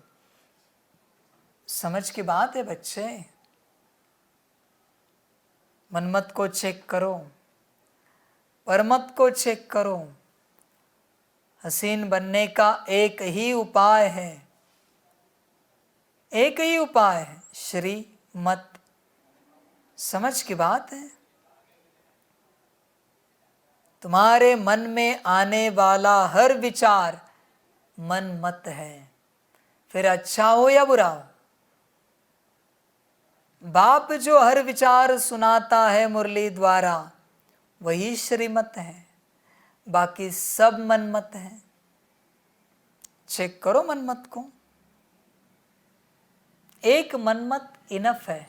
समझ की बात है बच्चे। मनमत को चेक करो, परमत को चेक करो। हसीन बनने का एक ही उपाय है, एक ही उपाय है, श्रीमत। समझ की बात है। तुम्हारे मन में आने वाला हर विचार मनमत है, फिर अच्छा हो या बुरा हो। बाप जो हर विचार सुनाता है मुरली द्वारा, वही श्रीमत है, बाकी सब मनमत है। चेक करो मनमत को। एक मनमत इनफ है।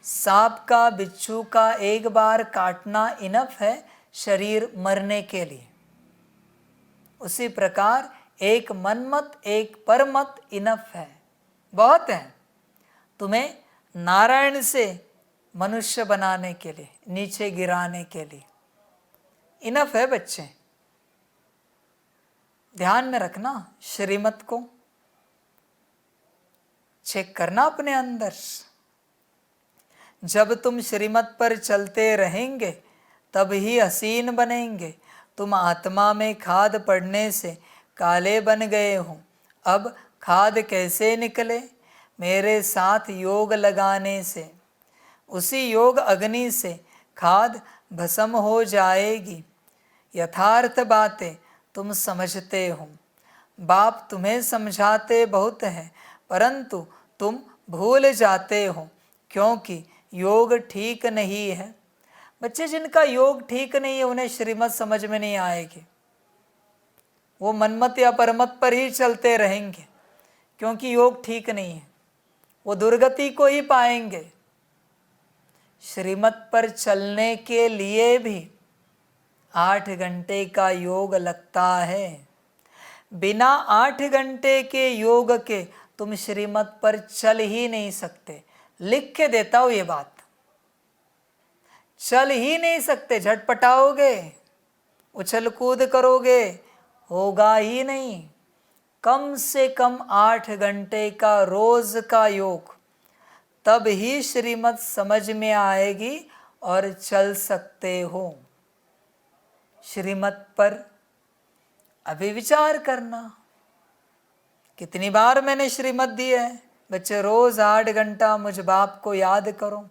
सांप का, बिच्छू का एक बार काटना इनफ है शरीर मरने के लिए। उसी प्रकार एक मनमत, एक परमत इनफ है, बहुत है तुम्हें नारायण से मनुष्य बनाने के लिए, नीचे गिराने के लिए। इनफ है बच्चे। ध्यान में रखना, श्रीमत को चेक करना अपने अंदर। जब तुम श्रीमत पर चलते रहेंगे तब ही हसीन बनेंगे। तुम आत्मा में खाद पड़ने से काले बन गए हो, अब खाद कैसे निकले? मेरे साथ योग लगाने से। उसी योग अग्नि से खाद भस्म हो जाएगी। यथार्थ बातें तुम समझते हो। बाप तुम्हें समझाते बहुत हैं, परंतु तुम भूल जाते हो क्योंकि योग ठीक नहीं है। बच्चे, जिनका योग ठीक नहीं है उन्हें श्रीमत समझ में नहीं आएगी। वो मनमत या परमत पर ही चलते रहेंगे क्योंकि योग ठीक नहीं है। वो दुर्गति को ही पाएंगे। श्रीमत पर चलने के लिए भी 8 घंटे का योग लगता है। बिना 8 घंटे के योग के तुम श्रीमत पर चल ही नहीं सकते। लिख के देता हूं ये बात। चल ही नहीं सकते। झटपटाओगे, उछल कूद करोगे, होगा ही नहीं। कम से कम 8 घंटे का रोज का योग, तब ही श्रीमत समझ में आएगी और चल सकते हो। श्रीमत पर अभी विचार करना। कितनी बार मैंने श्रीमत दी है बच्चे? रोज 8 घंटा मुझ बाप को याद करो।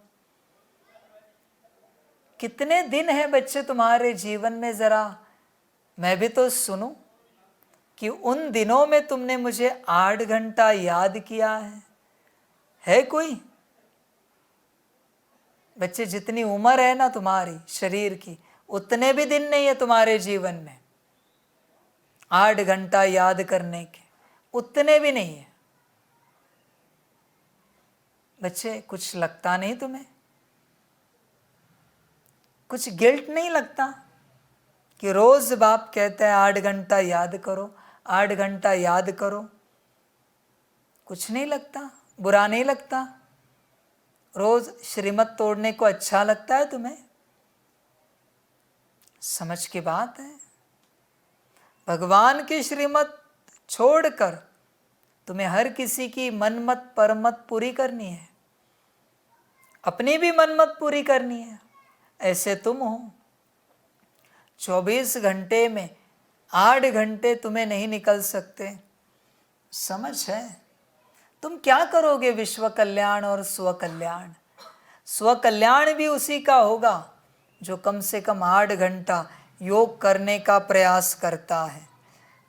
कितने दिन हैं बच्चे तुम्हारे जीवन में? जरा मैं भी तो सुनूं कि उन दिनों में तुमने मुझे 8 घंटा याद किया है कोई? बच्चे, जितनी उम्र है ना तुम्हारी शरीर की, उतने भी दिन नहीं है तुम्हारे जीवन में 8 घंटा याद करने के, उतने भी नहीं है। बच्चे, कुछ लगता नहीं तुम्हें? कुछ गिल्ट नहीं लगता कि रोज बाप कहते हैं 8 घंटा याद करो, 8 घंटा याद करो? कुछ नहीं लगता? बुरा नहीं लगता? रोज श्रीमत तोड़ने को अच्छा लगता है तुम्हें? समझ की बात है। भगवान की श्रीमत छोड़कर तुम्हें हर किसी की मनमत परमत पूरी करनी है, अपनी भी मनमत पूरी करनी है। ऐसे तुम हो। 24 घंटे में 8 घंटे तुम्हें नहीं निकल सकते। समझ है? तुम क्या करोगे विश्व कल्याण और स्व कल्याण? स्व कल्याण भी उसी का होगा जो कम से कम 8 घंटा योग करने का प्रयास करता है।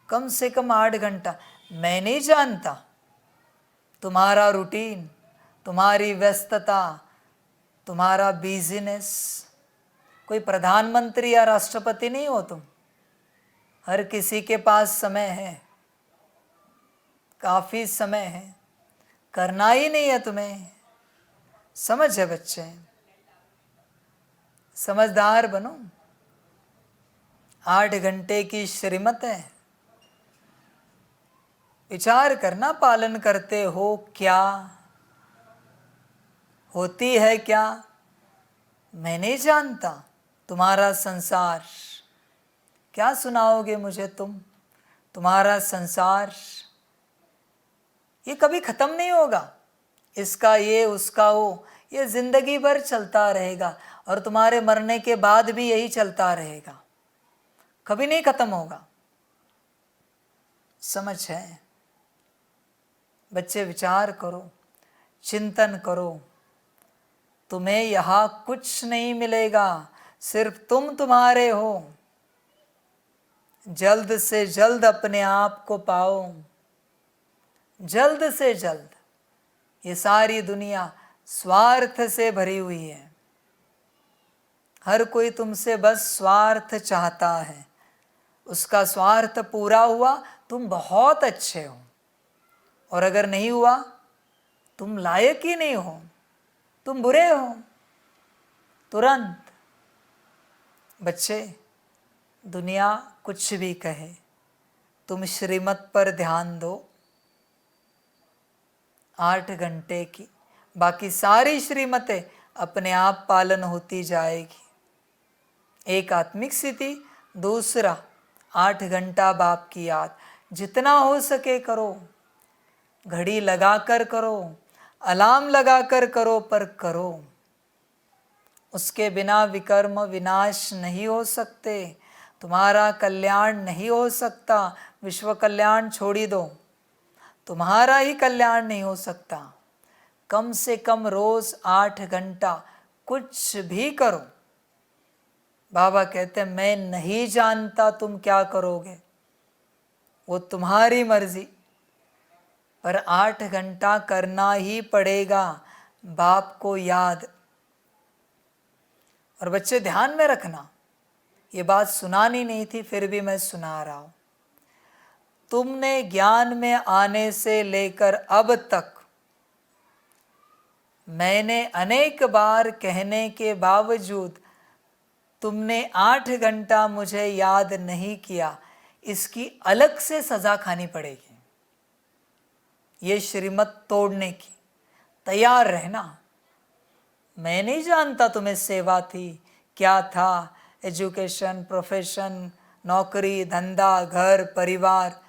कम से कम 8 घंटा। मैं नहीं जानता। तुम्हारा रूटीन, तुम्हारी व्यस्तता, तुम्हारा बिजनेस, कोई प्रधानमंत्री या राष्ट्रपति नहीं हो तुम। हर किसी के पास समय है, काफ़ी समय है, करना ही नहीं है तुम्हें। समझ है बच्चे, समझदार बनो। 8 घंटे की श्रीमत है, विचार करना पालन करते हो क्या, होती है क्या, मैं नहीं जानता। तुम्हारा संसार, क्या सुनाओगे मुझे तुम? तुम्हारा संसार ये कभी खत्म नहीं होगा। इसका ये, उसका वो, ये जिंदगी भर चलता रहेगा और तुम्हारे मरने के बाद भी यही चलता रहेगा, कभी नहीं खत्म होगा। समझ है बच्चे? विचार करो, चिंतन करो। तुम्हें यहाँ कुछ नहीं मिलेगा, सिर्फ तुम तुम्हारे हो। जल्द से जल्द अपने आप को पाओ, जल्द से जल्द। ये सारी दुनिया स्वार्थ से भरी हुई है। हर कोई तुमसे बस स्वार्थ चाहता है। उसका स्वार्थ पूरा हुआ, तुम बहुत अच्छे हो, और अगर नहीं हुआ, तुम लायक ही नहीं हो, तुम बुरे हो तुरंत। बच्चे, दुनिया कुछ भी कहे, तुम श्रीमत पर ध्यान दो। 8 घंटे की, बाकी सारी श्रीमतें अपने आप पालन होती जाएगी। एक आत्मिक स्थिति, दूसरा 8 घंटा बाप की याद। जितना हो सके करो, घड़ी लगाकर करो, अलार्म लगाकर करो, पर करो। उसके बिना विकर्म विनाश नहीं हो सकते, तुम्हारा कल्याण नहीं हो सकता। विश्व कल्याण छोड़ी दो, तुम्हारा ही कल्याण नहीं हो सकता। कम से कम रोज 8 घंटा कुछ भी करो। बाबा कहते हैं मैं नहीं जानता तुम क्या करोगे, वो तुम्हारी मर्जी, पर 8 घंटा करना ही पड़ेगा बाप को याद। और बच्चे ध्यान में रखना, ये बात सुनानी नहीं थी फिर भी मैं सुना रहा हूं। तुमने ज्ञान में आने से लेकर अब तक मैंने अनेक बार कहने के बावजूद तुमने 8 घंटा मुझे याद नहीं किया, इसकी अलग से सजा खानी पड़ेगी। ये श्रीमत तोड़ने की तैयार रहना। मैं नहीं जानता तुम्हें सेवा थी, क्या था, एजुकेशन, प्रोफेशन, नौकरी, धंधा, घर, परिवार।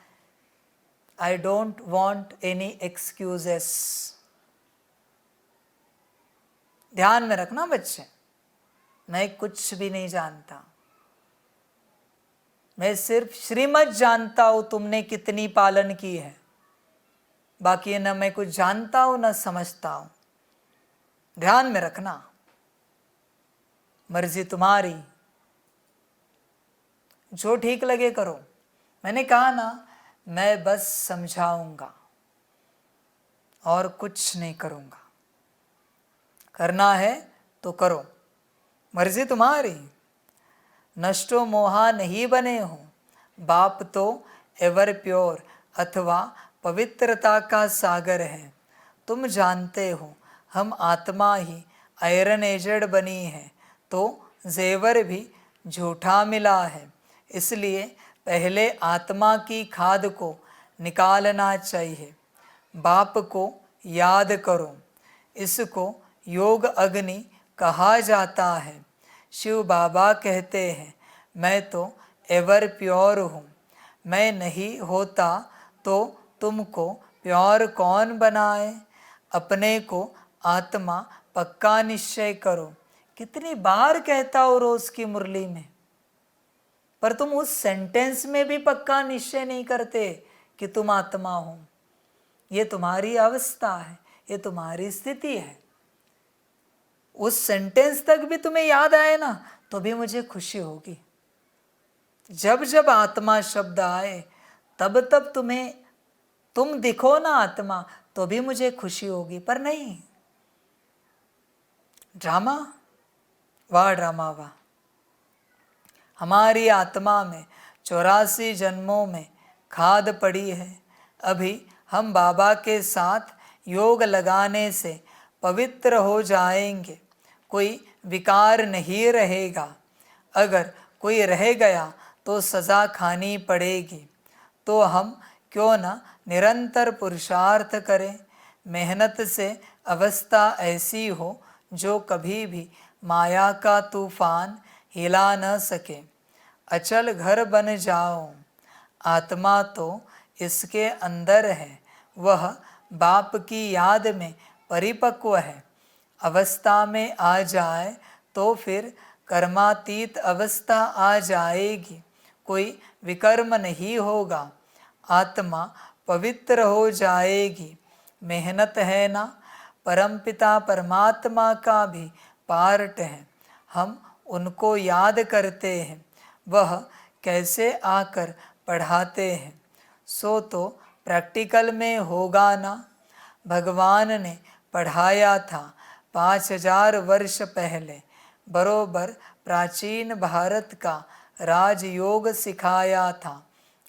I don't want any excuses. ध्यान में रखना बच्चे, मैं कुछ भी नहीं जानता। मैं सिर्फ श्रीमत जानता हूं तुमने कितनी पालन की है, बाकी न मैं कुछ जानता हूं न समझता हूं। ध्यान में रखना, मर्जी तुम्हारी, जो ठीक लगे करो। मैंने कहा ना, मैं बस समझाऊंगा और कुछ नहीं करूंगा। करना है तो करो, मर्जी तुम्हारी। नष्टो मोहा नहीं बने हो, बाप तो एवर प्योर अथवा पवित्रता का सागर है। तुम जानते हो हम आत्मा ही आयरन एजेड बनी है, तो जेवर भी झूठा मिला है। इसलिए पहले आत्मा की खाद को निकालना चाहिए। बाप को याद करो, इसको योग अग्नि कहा जाता है। शिव बाबा कहते हैं मैं तो एवर प्योर हूँ, मैं नहीं होता तो तुमको प्योर कौन बनाए। अपने को आत्मा पक्का निश्चय करो। कितनी बार कहता हो रोज की मुरली में, पर तुम उस सेंटेंस में भी पक्का निश्चय नहीं करते कि तुम आत्मा हो। ये तुम्हारी अवस्था है, ये तुम्हारी स्थिति है। उस सेंटेंस तक भी तुम्हें याद आए ना, तो भी मुझे खुशी होगी। जब जब आत्मा शब्द आए, तब तब तुम्हें तुम दिखो ना आत्मा तो भी मुझे खुशी होगी, पर नहीं। ड्रामा, वाह ड्रामा वाह। हमारी आत्मा में 84 जन्मों में खाद पड़ी है। अभी हम बाबा के साथ योग लगाने से पवित्र हो जाएंगे, कोई विकार नहीं रहेगा। अगर कोई रह गया तो सज़ा खानी पड़ेगी। तो हम क्यों न निरंतर पुरुषार्थ करें, मेहनत से अवस्था ऐसी हो जो कभी भी माया का तूफान हिला न सके। अचल घर बन जाओ। आत्मा तो इसके अंदर है, वह बाप की याद में परिपक्व है। अवस्था में आ जाए तो फिर कर्मातीत अवस्था आ जाएगी, कोई विकर्म नहीं होगा, आत्मा पवित्र हो जाएगी। मेहनत है ना, परमपिता परमात्मा का भी पार्ट है। हम उनको याद करते हैं, वह कैसे आकर पढ़ाते हैं, सो तो प्रैक्टिकल में होगा ना। भगवान ने पढ़ाया था 5000 वर्ष पहले, बरोबर प्राचीन भारत का राजयोग सिखाया था।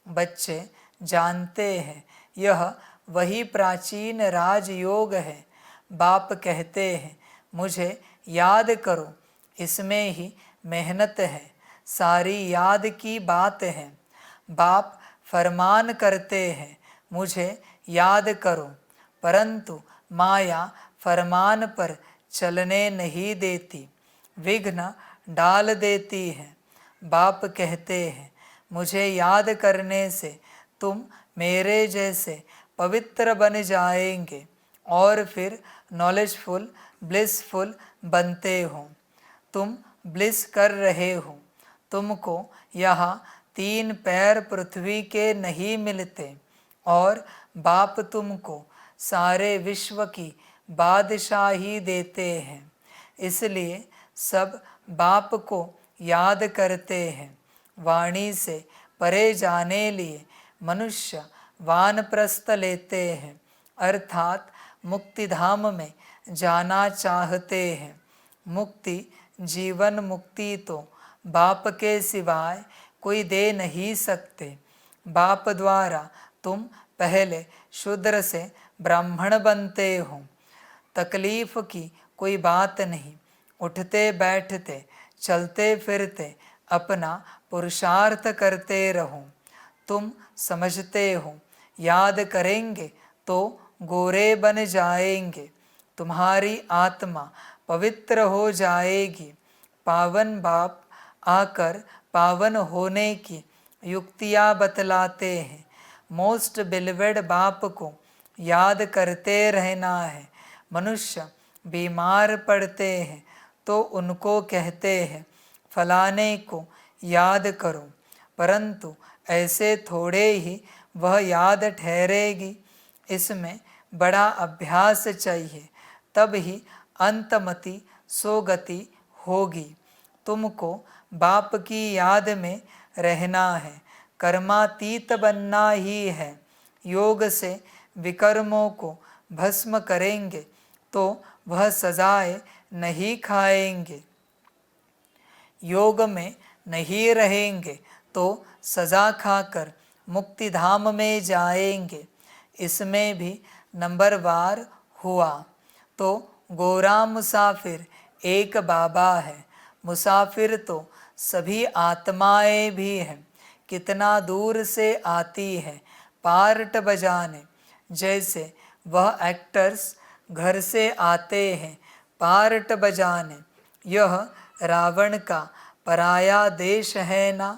बच्चे जानते हैं यह वही प्राचीन राजयोग है। बाप कहते हैं मुझे याद करो, इसमें ही मेहनत है, सारी याद की बात है। बाप फरमान करते हैं मुझे याद करो, परंतु माया फरमान पर चलने नहीं देती, विघ्न डाल देती है। बाप कहते हैं मुझे याद करने से तुम मेरे जैसे पवित्र बन जाएंगे और फिर नॉलेजफुल ब्लिसफुल बनते हो। तुम ब्लिस कर रहे हो, तुमको यहाँ 3 पैर पृथ्वी के नहीं मिलते और बाप तुमको सारे विश्व की बादशाही देते हैं। इसलिए सब बाप को याद करते हैं। वाणी से परे जाने लिए मनुष्य वानप्रस्थ लेते हैं, अर्थात मुक्तिधाम में जाना चाहते हैं। मुक्ति जीवन मुक्ति तो बाप के सिवाय कोई दे नहीं सकते। बाप द्वारा तुम पहले शूद्र से ब्राह्मण बनते हो। तकलीफ की कोई बात नहीं, उठते बैठते चलते फिरते अपना पुरुषार्थ करते रहो। तुम समझते हो याद करेंगे तो गोरे बन जाएंगे, तुम्हारी आत्मा पवित्र हो जाएगी। पावन बाप आकर पावन होने की युक्तियाँ बतलाते हैं। मोस्ट बिलीवेड बाप को याद करते रहना है। मनुष्य बीमार पड़ते हैं तो उनको कहते हैं फलाने को याद करो, परंतु ऐसे थोड़े ही वह याद ठहरेगी। इसमें बड़ा अभ्यास चाहिए, तब ही अंतमति सोगति होगी। तुमको बाप की याद में रहना है, कर्मातीत बनना ही है। योग से विकर्मों को भस्म करेंगे तो वह सजाएं नहीं खाएंगे। योग में नहीं रहेंगे तो सजा खाकर मुक्तिधाम में जाएंगे। इसमें भी नंबरवार हुआ तो गोरा मुसाफिर एक बाबा है। मुसाफिर तो सभी आत्माएं भी हैं, कितना दूर से आती है पार्ट बजाने। जैसे वह एक्टर्स घर से आते हैं पार्ट बजाने। यह रावण का पराया देश है ना,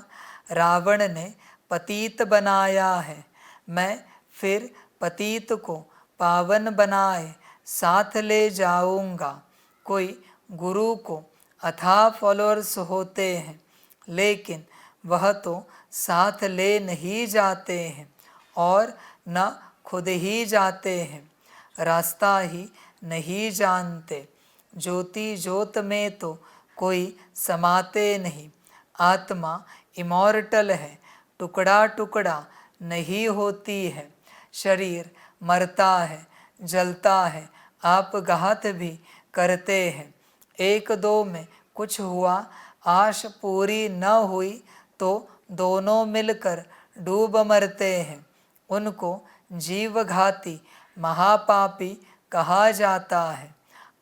रावण ने पतित बनाया है। मैं फिर पतित को पावन बनाए साथ ले जाऊंगा। कोई गुरु को अथाह फॉलोअर्स होते हैं, लेकिन वह तो साथ ले नहीं जाते हैं और न खुद ही जाते हैं, रास्ता ही नहीं जानते। ज्योति ज्योत में तो कोई समाते नहीं। आत्मा इमॉर्टल है, टुकड़ा टुकड़ा नहीं होती है। शरीर मरता है, जलता है, आप घात भी करते हैं। एक दो में कुछ हुआ, आश पूरी न हुई तो दोनों मिलकर डूब मरते हैं। उनको जीवघाती महापापी कहा जाता है।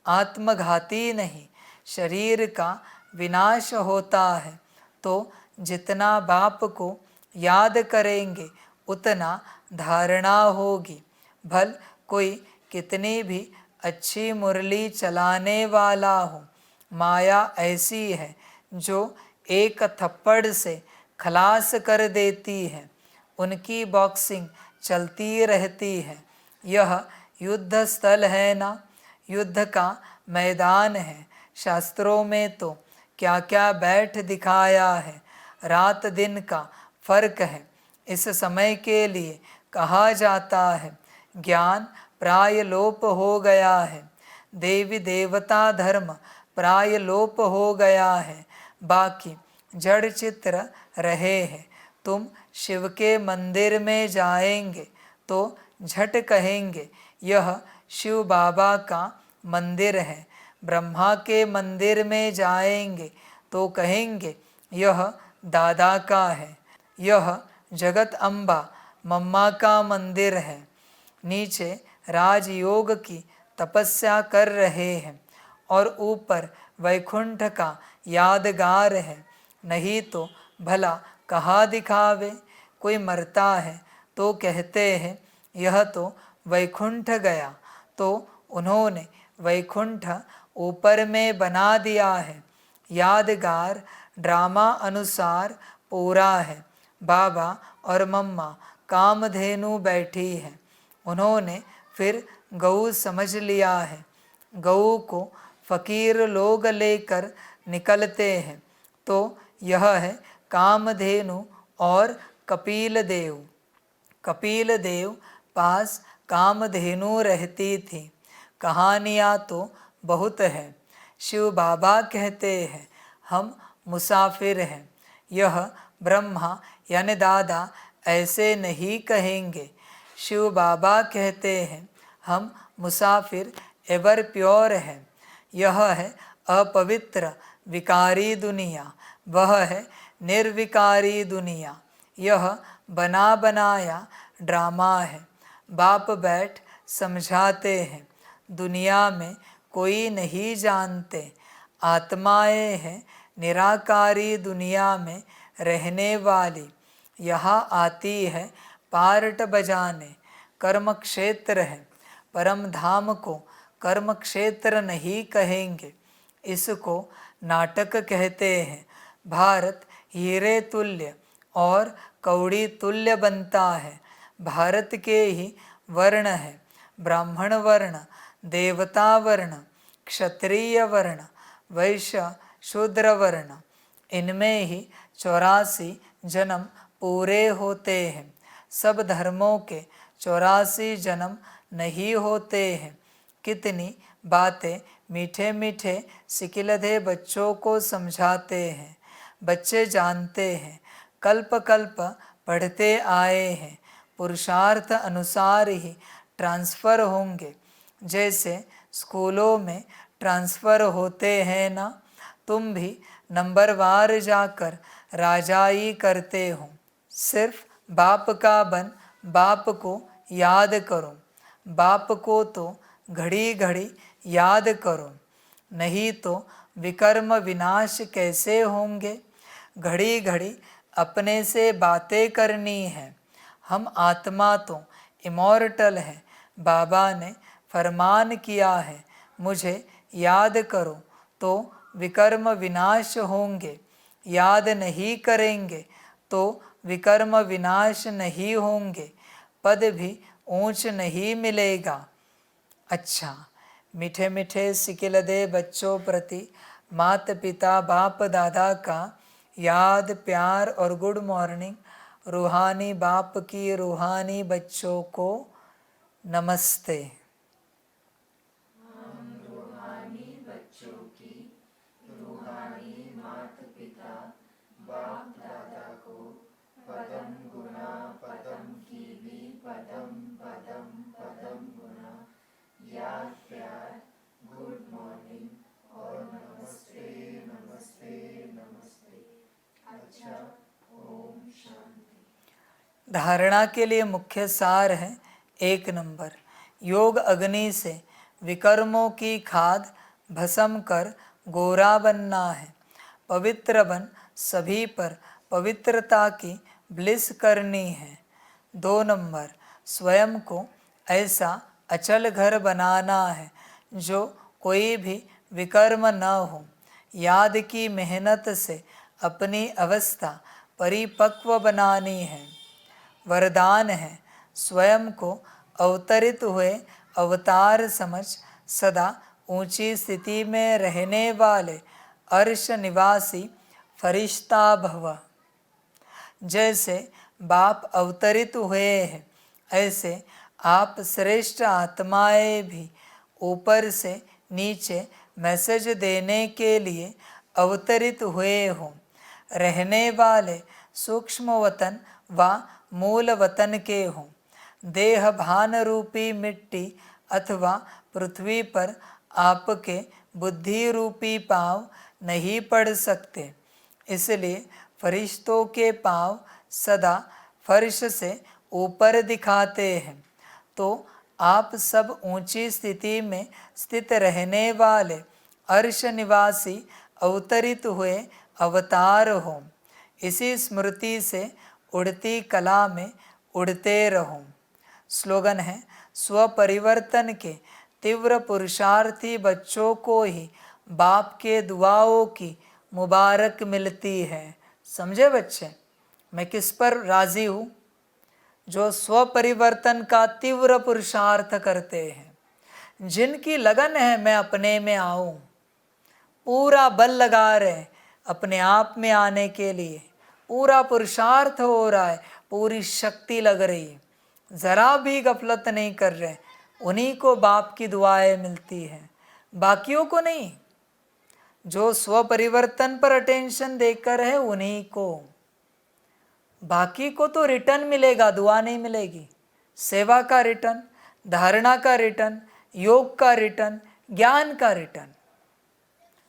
आत्मघाती नहीं, शरीर का विनाश होता है तो जितना बाप को याद करेंगे उतना धारणा होगी। भल कोई कितनी भी अच्छी मुरली चलाने वाला हो, माया ऐसी है जो एक थप्पड़ से खलास कर देती है। उनकी बॉक्सिंग चलती रहती है। यह युद्ध स्थल है ना, युद्ध का मैदान है। शास्त्रों में तो क्या क्या बैठ दिखाया है। रात दिन का फर्क है। इस समय के लिए कहा जाता है ज्ञान प्राय लोप हो गया है, देवी देवता धर्म प्राय लोप हो गया है, बाकी जड़ चित्र रहे हैं। तुम शिव के मंदिर में जाएंगे तो झट कहेंगे यह शिव बाबा का मंदिर है। ब्रह्मा के मंदिर में जाएंगे तो कहेंगे यह दादा का है। यह जगत अम्बा मम्मा का मंदिर है। नीचे राजयोग की तपस्या कर रहे हैं और ऊपर वैकुंठ का यादगार है। नहीं तो भला कहाँ दिखावे। कोई मरता है तो कहते हैं यह तो वैकुंठ गया, तो उन्होंने वैकुंठ ऊपर में बना दिया है। यादगार ड्रामा अनुसार पूरा है। बाबा और मम्मा कामधेनु बैठी है। उन्होंने फिर गऊ समझ लिया है। गऊ को फकीर लोग लेकर निकलते हैं तो यह है कामधेनु और कपिल देव। कपिल देव पास कामधेनु रहती थी। कहानियाँ तो बहुत है। शिव बाबा कहते हैं हम मुसाफिर हैं। यह ब्रह्मा यानी दादा ऐसे नहीं कहेंगे। शिव बाबा कहते हैं हम मुसाफिर एवर प्योर हैं। यह है अपवित्र विकारी दुनिया, वह है निर्विकारी दुनिया। यह बना बनाया ड्रामा है। बाप बैठ समझाते हैं दुनिया में कोई नहीं जानते। आत्माएं हैं निराकारी दुनिया में रहने वाली। यहाँ आती है पार्ट बजाने। कर्म क्षेत्र है। परम धाम को कर्म क्षेत्र नहीं कहेंगे, इसको नाटक कहते हैं। भारत हीरे तुल्य और कौड़ी तुल्य बनता है। भारत के ही वर्ण है, ब्राह्मण वर्ण, देवता वर्ण, क्षत्रिय वर्ण, वैश्य शूद्र वर्ण। इनमें ही 84 जन्म पूरे होते हैं। सब धर्मों के 84 जन्म नहीं होते हैं। कितनी बातें मीठे मीठे सिकिलधे बच्चों को समझाते हैं। बच्चे जानते हैं, कल्प कल्प पढ़ते आए हैं। पुरुषार्थ अनुसार ही ट्रांसफ़र होंगे। जैसे स्कूलों में ट्रांसफ़र होते हैं ना, तुम भी नंबरवार जाकर राजाई करते हो। सिर्फ बाप का बन बाप को याद करो। बाप को तो घड़ी घड़ी याद करो, नहीं तो विकर्म विनाश कैसे होंगे। घड़ी घड़ी अपने से बातें करनी है। हम आत्मा तो इमॉर्टल है। बाबा ने फरमान किया है मुझे याद करो तो विकर्म विनाश होंगे। याद नहीं करेंगे तो विकर्म विनाश नहीं होंगे। पद भी ऊंच नहीं मिलेगा। अच्छा, मीठे मीठे सिकिलधे बच्चों प्रति माता पिता बाप दादा का याद प्यार और गुड मॉर्निंग। रूहानी बाप की रूहानी बच्चों को नमस्ते। हम रूहानी बच्चों की रूहानी माता पिता बाप दादा को पदम गुना पदम की भी पदम ओम शांति। धारणा के लिए मुख्य सार है 1 नंबर, योग अग्नि से विकर्मों की खाद भस्म कर गोरा बनना है। पवित्र बन सभी पर पवित्रता की ब्लिस करनी है। 2 नंबर, स्वयं को ऐसा अचल घर बनाना है जो कोई भी विकर्म न हो। याद की मेहनत से अपनी अवस्था परिपक्व बनानी है। वरदान है, स्वयं को अवतरित हुए अवतार समझ सदा ऊंची स्थिति में रहने वाले अर्श निवासी फरिश्ता भव। जैसे बाप अवतरित हुए हैं, ऐसे आप श्रेष्ठ आत्माएं भी ऊपर से नीचे मैसेज देने के लिए अवतरित हुए हों। रहने वाले सूक्ष्म वतन व मूल वतन के हों। देह भान रूपी मिट्टी अथवा पृथ्वी पर आपके बुद्धि रूपी पाँव नहीं पड़ सकते, इसलिए फरिश्तों के पाँव सदा फर्श से ऊपर दिखाते हैं। तो आप सब ऊंची स्थिति में स्थित रहने वाले अर्श निवासी अवतरित हुए अवतार हो। इसी स्मृति से उड़ती कला में उड़ते रहो। स्लोगन है, स्वपरिवर्तन के तीव्र पुरुषार्थी बच्चों को ही बाप के दुआओं की मुबारक मिलती है। समझे बच्चे, मैं किस पर राजी हूँ? जो स्वपरिवर्तन का तीव्र पुरुषार्थ करते हैं, जिनकी लगन है मैं अपने में आऊं, पूरा बल लगा रहे अपने आप में आने के लिए, पूरा पुरुषार्थ हो रहा है, पूरी शक्ति लग रही है, जरा भी गफलत नहीं कर रहे, उन्हीं को बाप की दुआएं मिलती हैं, बाकियों को नहीं। जो स्वपरिवर्तन पर अटेंशन देकर है उन्हीं को, बाकी को तो रिटर्न मिलेगा, दुआ नहीं मिलेगी। सेवा का रिटर्न, धारणा का रिटर्न, योग का रिटर्न, ज्ञान का रिटर्न।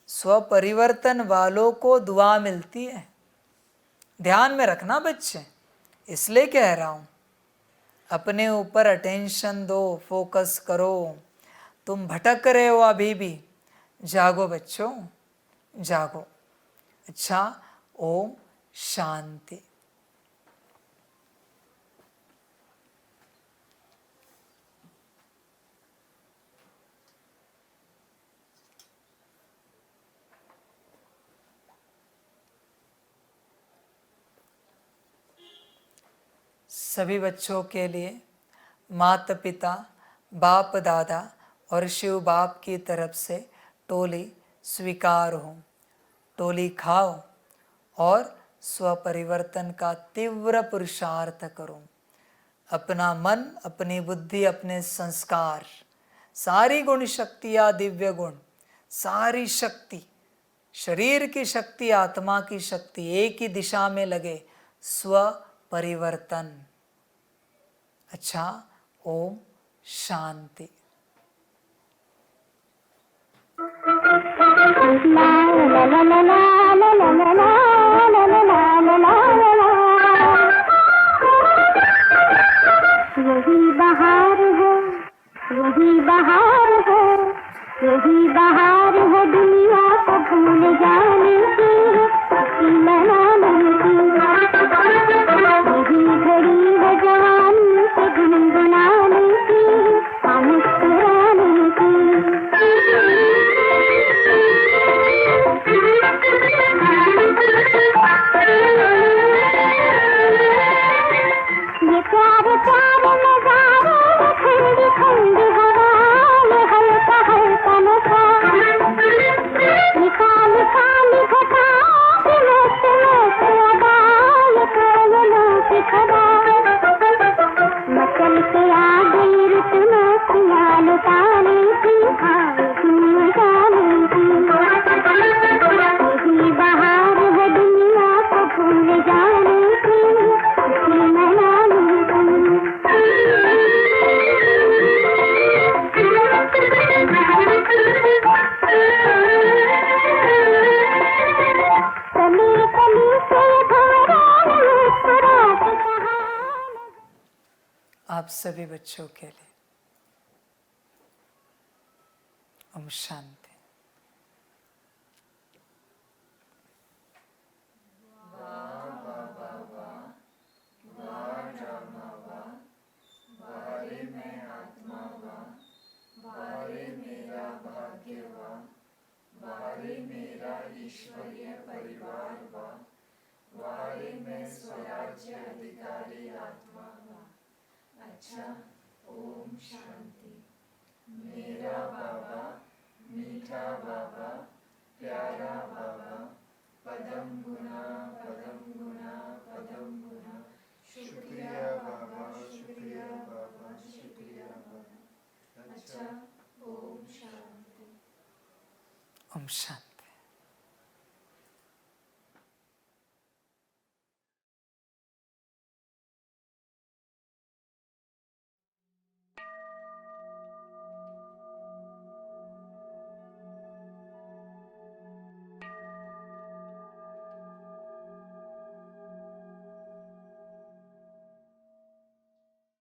स्वपरिवर्तन वालों को दुआ मिलती है। ध्यान में रखना बच्चे, इसलिए कह रहा हूँ, अपने ऊपर अटेंशन दो, फोकस करो। तुम भटक रहे हो अभी भी, जागो बच्चों, जागो। अच्छा, ओम शांति। सभी बच्चों के लिए माता पिता, बाप दादा और शिव बाप की तरफ से टोली स्वीकार हो। टोली खाओ और स्वपरिवर्तन का तीव्र पुरुषार्थ करो। अपना मन, अपनी बुद्धि, अपने संस्कार, सारी गुण शक्तियाँ, दिव्य गुण, सारी शक्ति, शरीर की शक्ति, आत्मा की शक्ति एक ही दिशा में लगे, स्वपरिवर्तन। अच्छा, ओम शांति। यही बहार है, यही बहार है, यही बहार है दुनिया को भूल जाने की, खुशी मनाने की। यही घड़ी है जवानी से गुनगुनाने की, मुस्कुराने की। ये प्यारे प्यारे नजारे, ठंडी ठंडी हवा, ये हल्का हल्का नशा, निकाल निकाल आप सभी बच्चों के लिए। ओम शांति। ओम शांति।